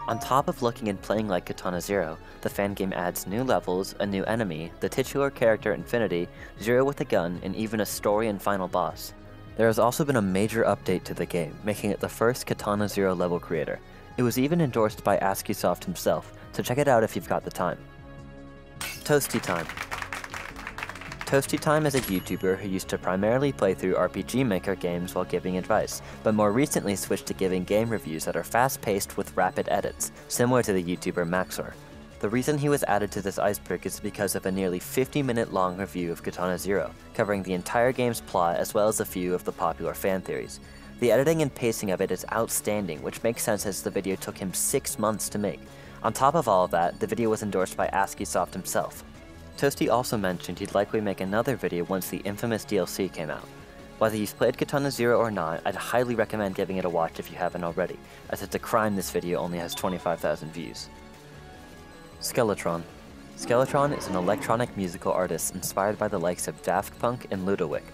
On top of looking and playing like Katana Zero, the fan game adds new levels, a new enemy, the titular character Infinity, Zero with a gun, and even a story and final boss. There has also been a major update to the game, making it the first Katana Zero level creator. It was even endorsed by Askiisoft himself, so check it out if you've got the time. Toasty Time. Toasty Time is a YouTuber who used to primarily play through RPG Maker games while giving advice, but more recently switched to giving game reviews that are fast-paced with rapid edits, similar to the YouTuber Maxor. The reason he was added to this iceberg is because of a nearly 50-minute long review of Katana Zero, covering the entire game's plot as well as a few of the popular fan theories. The editing and pacing of it is outstanding, which makes sense as the video took him 6 months to make. On top of all of that, the video was endorsed by Askiisoft himself. Toasty also mentioned he'd likely make another video once the infamous DLC came out. Whether you've played Katana Zero or not, I'd highly recommend giving it a watch if you haven't already, as it's a crime this video only has 25,000 views. Skeletron. Skeletron is an electronic musical artist inspired by the likes of Daft Punk and Ludowick.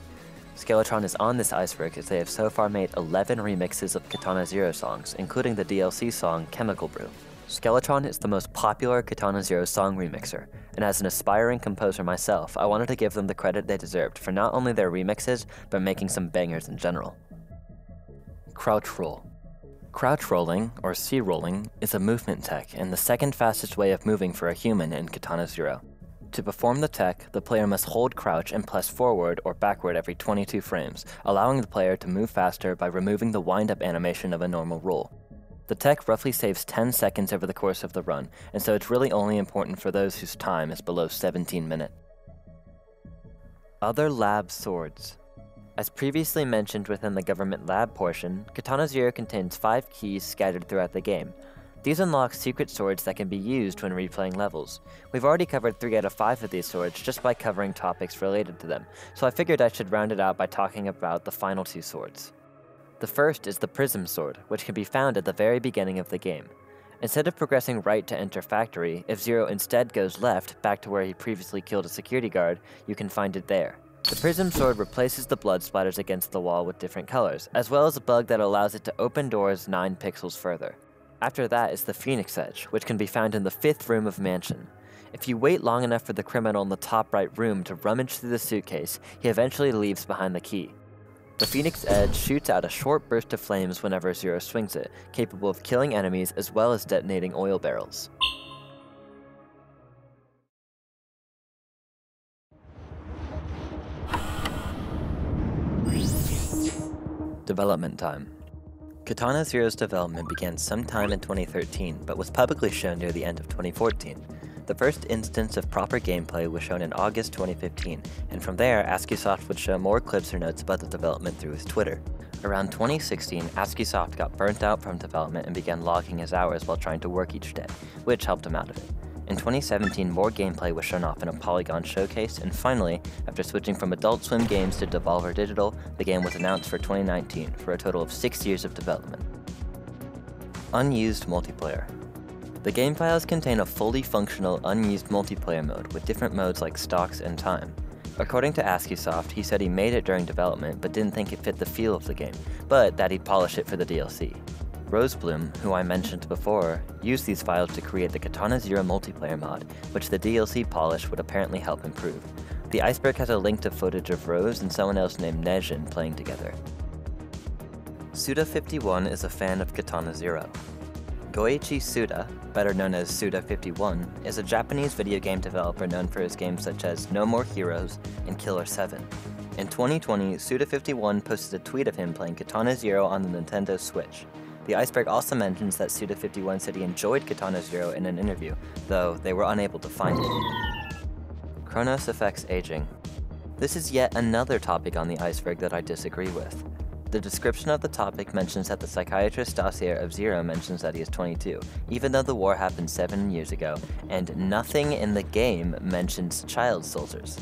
Skeletron is on this iceberg as they have so far made 11 remixes of Katana Zero songs, including the DLC song Chemical Brew. Skeletron is the most popular Katana Zero song remixer, and as an aspiring composer myself, I wanted to give them the credit they deserved for not only their remixes, but making some bangers in general. Crouch Roll. Crouch rolling, or C-rolling, is a movement tech and the second fastest way of moving for a human in Katana Zero. To perform the tech, the player must hold crouch and press forward or backward every 22 frames, allowing the player to move faster by removing the wind-up animation of a normal roll. The tech roughly saves 10 seconds over the course of the run, and so it's really only important for those whose time is below 17 minutes. Other lab swords. As previously mentioned within the government lab portion, Katana Zero contains 5 keys scattered throughout the game. These unlock secret swords that can be used when replaying levels. We've already covered 3 out of 5 of these swords just by covering topics related to them, so I figured I should round it out by talking about the final 2 swords. The first is the Prism Sword, which can be found at the very beginning of the game. Instead of progressing right to enter Factory, if Zero instead goes left, back to where he previously killed a security guard, you can find it there. The Prism Sword replaces the blood splatters against the wall with different colors, as well as a bug that allows it to open doors 9 pixels further. After that is the Phoenix Edge, which can be found in the 5th room of Mansion. If you wait long enough for the criminal in the top right room to rummage through the suitcase, he eventually leaves behind the key. The Phoenix Edge shoots out a short burst of flames whenever Zero swings it, capable of killing enemies as well as detonating oil barrels. Development time. Katana Zero's development began sometime in 2013, but was publicly shown near the end of 2014. The first instance of proper gameplay was shown in August 2015, and from there, Askiisoft would show more clips or notes about the development through his Twitter. Around 2016, Askiisoft got burnt out from development and began logging his hours while trying to work each day, which helped him out of it. In 2017, more gameplay was shown off in a Polygon showcase, and finally, after switching from Adult Swim Games to Devolver Digital, the game was announced for 2019, for a total of 6 years of development. Unused multiplayer. The game files contain a fully functional, unused multiplayer mode, with different modes like stocks and time. According to Askiisoft, he said he made it during development, but didn't think it fit the feel of the game, but that he'd polish it for the DLC. Rosebloom, who I mentioned before, used these files to create the Katana Zero multiplayer mod, which the DLC polish would apparently help improve. The Iceberg has a link to footage of Rose and someone else named Nejin playing together. Suda51 is a fan of Katana Zero. Goichi Suda, better known as Suda51, is a Japanese video game developer known for his games such as No More Heroes and Killer 7. In 2020, Suda51 posted a tweet of him playing Katana Zero on the Nintendo Switch. The Iceberg also mentions that Suda51 said he enjoyed Katana Zero in an interview, though they were unable to find it. Chronos affects aging. This is yet another topic on the Iceberg that I disagree with. The description of the topic mentions that the Psychiatrist dossier of Zero mentions that he is 22, even though the war happened 7 years ago, and nothing in the game mentions child soldiers.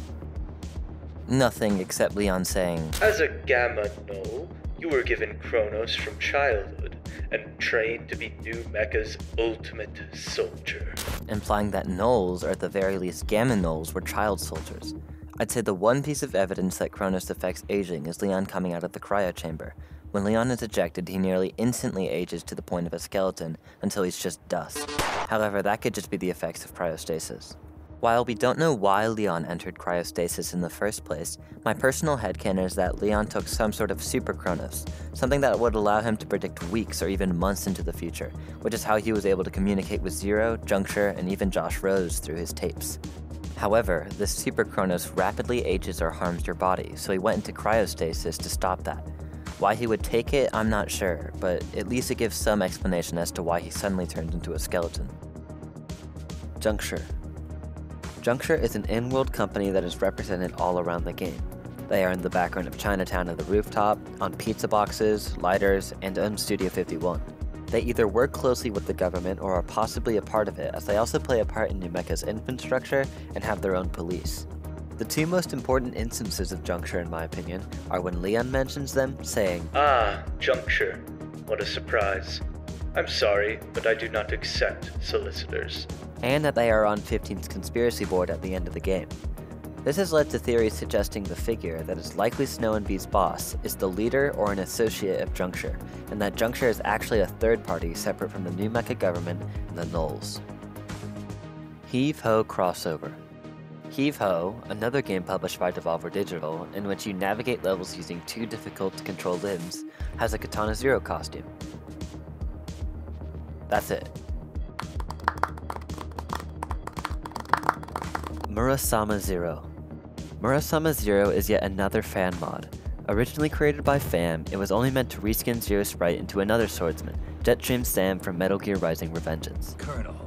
Nothing except Leon saying, "As a Gamma Null, you were given Chronos from childhood, and trained to be New Mecha's ultimate soldier," implying that Nulls, or at the very least Gamma Nulls, were child soldiers. I'd say the one piece of evidence that Chronos affects aging is Leon coming out of the cryo chamber. When Leon is ejected, he nearly instantly ages to the point of a skeleton, until he's just dust. However, that could just be the effects of cryostasis. While we don't know why Leon entered cryostasis in the first place, my personal headcanon is that Leon took some sort of super Chronos, something that would allow him to predict weeks or even months into the future, which is how he was able to communicate with Zero, Juncture, and even Josh Rose through his tapes. However, this super Chronos rapidly ages or harms your body, so he went into cryostasis to stop that. Why he would take it, I'm not sure, but at least it gives some explanation as to why he suddenly turned into a skeleton. Juncture. Juncture is an in-world company that is represented all around the game. They are in the background of Chinatown and the Rooftop, on pizza boxes, lighters, and on Studio 51. They either work closely with the government or are possibly a part of it, as they also play a part in New Mecha's infrastructure and have their own police. The 2 most important instances of Juncture, in my opinion, are when Leon mentions them, saying, "Ah, Juncture. What a surprise. I'm sorry, but I do not accept solicitors," and that they are on 15's conspiracy board at the end of the game. This has led to theories suggesting the figure that is likely Snow and B's boss is the leader or an associate of Juncture, and that Juncture is actually a third party separate from the New Mecha government and the Nulls. Heave-Ho crossover. Heave-Ho, another game published by Devolver Digital, in which you navigate levels using 2 difficult-to-control limbs, has a Katana Zero costume. That's it. Murasama Zero. Murasama Zero is yet another fan mod. Originally created by Fam, it was only meant to reskin Zero's sprite into another swordsman, Jetstream Sam from Metal Gear Rising Revengeance.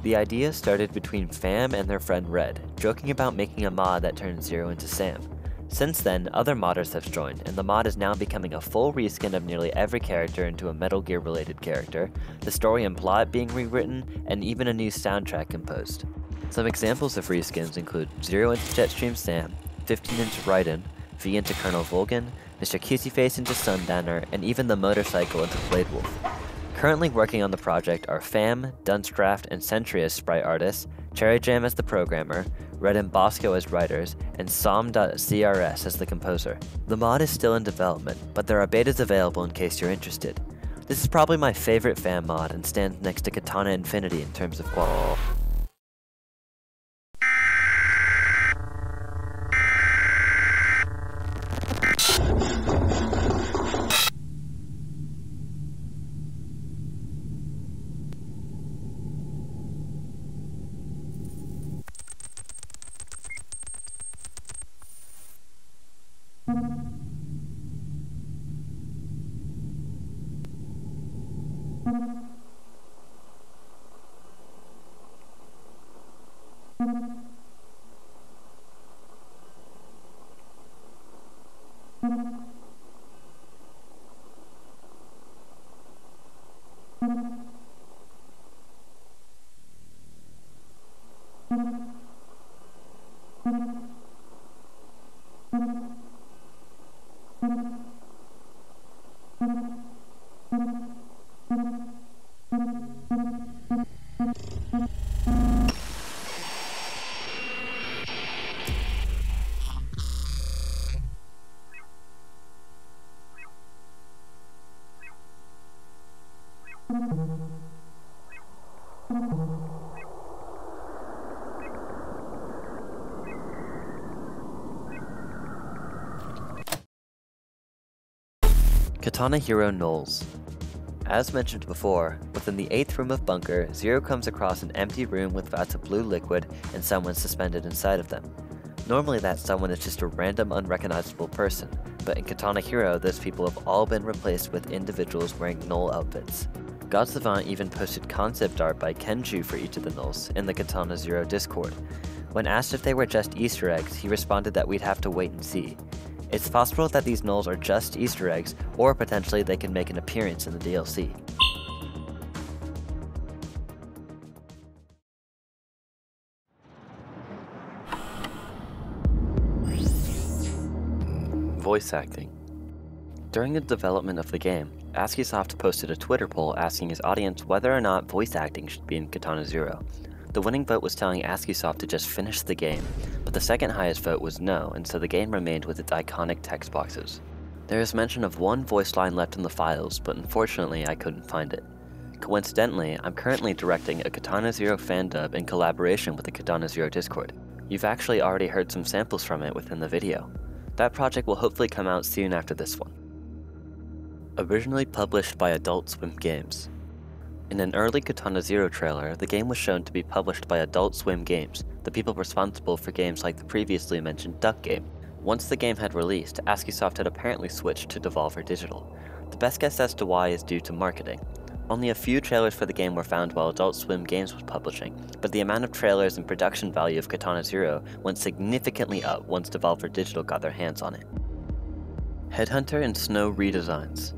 The idea started between Fam and their friend Red, joking about making a mod that turns Zero into Sam. Since then, other modders have joined, and the mod is now becoming a full reskin of nearly every character into a Metal Gear related character, the story and plot being rewritten, and even a new soundtrack composed. Some examples of reskins include Zero into Jetstream Sam, 15 into Raiden, V into Colonel Volgin, Mr. Cutieface into Sundowner, and even the motorcycle into Blade Wolf. Currently working on the project are Fam, Duncedraft, and Sentry as sprite artists, Cherry Jam as the programmer, Red and Bosco as writers, and Som.crs as the composer. The mod is still in development, but there are betas available in case you're interested. This is probably my favorite Fam mod and stands next to Katana Infinity in terms of quality. Katana Hero Knolls. As mentioned before, within the 8th room of Bunker, Zero comes across an empty room with vats of blue liquid and someone suspended inside of them. Normally that someone is just a random unrecognizable person, but in Katana Hero those people have all been replaced with individuals wearing Knoll outfits. God Savant even posted concept art by Kenju for each of the Knolls in the Katana Zero Discord. When asked if they were just Easter eggs, he responded that we'd have to wait and see. It's possible that these Knolls are just Easter eggs, or potentially they can make an appearance in the DLC. Voice acting. During the development of the game, Askiisoft posted a Twitter poll asking his audience whether or not voice acting should be in Katana Zero. The winning vote was telling Askiisoft to just finish the game, but the second highest vote was no, and so the game remained with its iconic text boxes. There is mention of one voice line left in the files, but unfortunately I couldn't find it. Coincidentally, I'm currently directing a Katana Zero fan dub in collaboration with the Katana Zero Discord. You've actually already heard some samples from it within the video. That project will hopefully come out soon after this one. Originally published by Adult Swim Games. In an early Katana Zero trailer, the game was shown to be published by Adult Swim Games, the people responsible for games like the previously mentioned Duck game. Once the game had released, Askiisoft had apparently switched to Devolver Digital. The best guess as to why is due to marketing. Only a few trailers for the game were found while Adult Swim Games was publishing, but the amount of trailers and production value of Katana Zero went significantly up once Devolver Digital got their hands on it. Headhunter and Snow redesigns.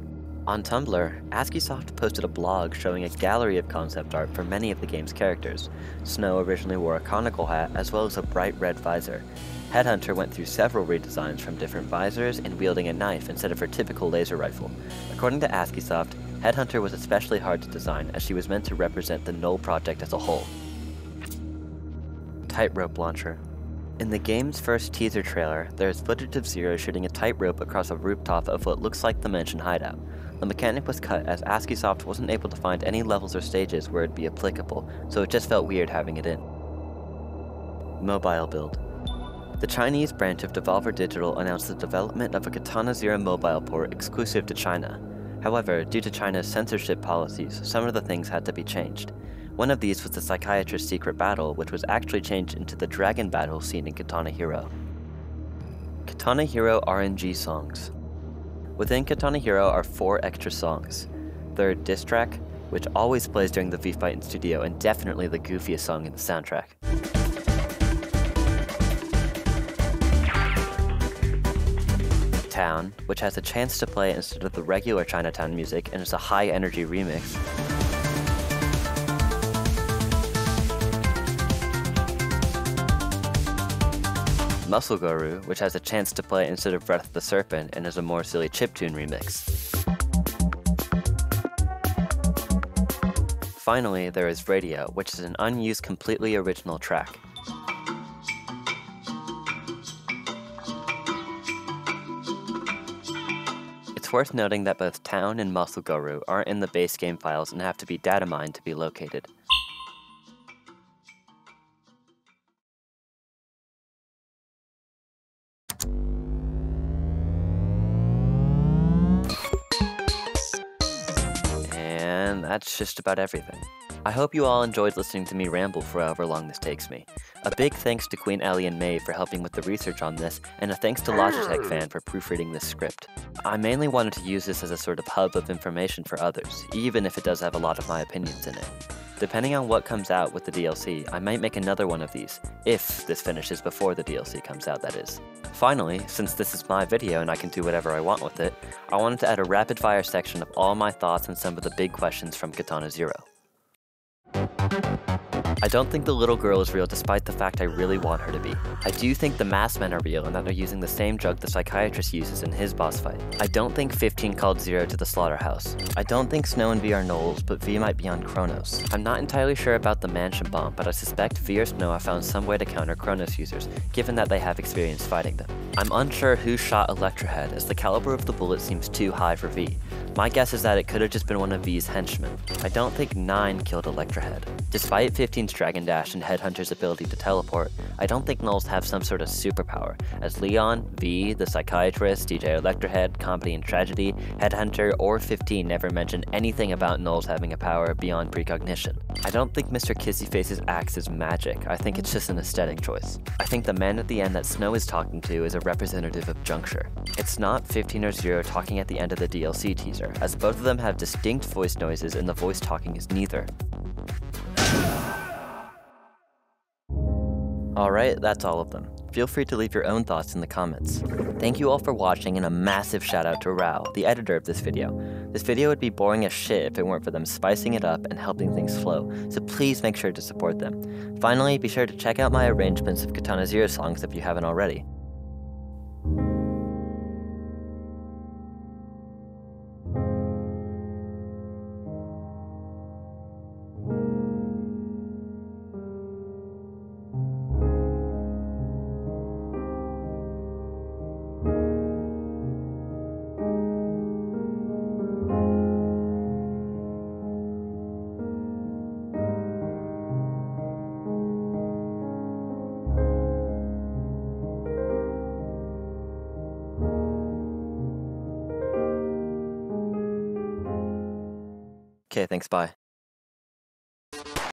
On Tumblr, Askiisoft posted a blog showing a gallery of concept art for many of the game's characters. Snow originally wore a conical hat as well as a bright red visor. Headhunter went through several redesigns from different visors and wielding a knife instead of her typical laser rifle. According to Askiisoft, Headhunter was especially hard to design as she was meant to represent the Knoll project as a whole. Tightrope launcher. In the game's first teaser trailer, there is footage of Zero shooting a tightrope across a rooftop of what looks like the mansion hideout. The mechanic was cut as Askiisoft wasn't able to find any levels or stages where it'd be applicable, so it just felt weird having it in. Mobile build. The Chinese branch of Devolver Digital announced the development of a Katana Zero mobile port exclusive to China. However, due to China's censorship policies, some of the things had to be changed. One of these was the Psychiatrist secret battle, which was actually changed into the dragon battle seen in Katana Hero. Katana Hero RNG songs. Within Katana Hero are 4 extra songs. Third diss track, which always plays during the V fight in studio and definitely the goofiest song in the soundtrack. Town, which has a chance to play instead of the regular Chinatown music and is a high energy remix. Muscle Guru, which has a chance to play instead of Breath of the Serpent and is a more silly chiptune remix. Finally, there is Radio, which is an unused completely original track. It's worth noting that both Town and Muscle Guru aren't in the base game files and have to be data mined to be located. And that's just about everything. I hope you all enjoyed listening to me ramble for however long this takes me. A big thanks to Queen Ellie and May for helping with the research on this, and a thanks to Logitech Fan for proofreading this script. I mainly wanted to use this as a sort of hub of information for others, even if it does have a lot of my opinions in it. Depending on what comes out with the DLC, I might make another one of these, if this finishes before the DLC comes out, that is. Finally, since this is my video and I can do whatever I want with it, I wanted to add a rapid fire section of all my thoughts on some of the big questions from Katana Zero. I don't think the little girl is real despite the fact I really want her to be. I do think the masked men are real and that they're using the same drug the Psychiatrist uses in his boss fight. I don't think 15 called Zero to the Slaughterhouse. I don't think Snow and V are Knowles, but V might be on Kronos. I'm not entirely sure about the Mansion Bomb, but I suspect V or Snow have found some way to counter Kronos users, given that they have experience fighting them. I'm unsure who shot Electrohead, as the caliber of the bullet seems too high for V. My guess is that it could have just been one of V's henchmen. I don't think 9 killed Electrohead. Despite 15's Dragon Dash and Headhunter's ability to teleport, I don't think Knowles have some sort of superpower, as Leon, V, the Psychiatrist, DJ Electrohead, Comedy and Tragedy, Headhunter, or 15 never mentioned anything about Knowles having a power beyond precognition. I don't think Mr. Kissyface's axe is magic, I think it's just an aesthetic choice. I think the man at the end that Snow is talking to is a representative of Juncture. It's not 15 or Zero talking at the end of the DLC teaser, as both of them have distinct voice noises and the voice talking is neither. Alright, that's all of them. Feel free to leave your own thoughts in the comments. Thank you all for watching, and a massive shout out to Rao, the editor of this video. This video would be boring as shit if it weren't for them spicing it up and helping things flow, so please make sure to support them. Finally, be sure to check out my arrangements of Katana Zero songs if you haven't already. Okay, thanks, bye.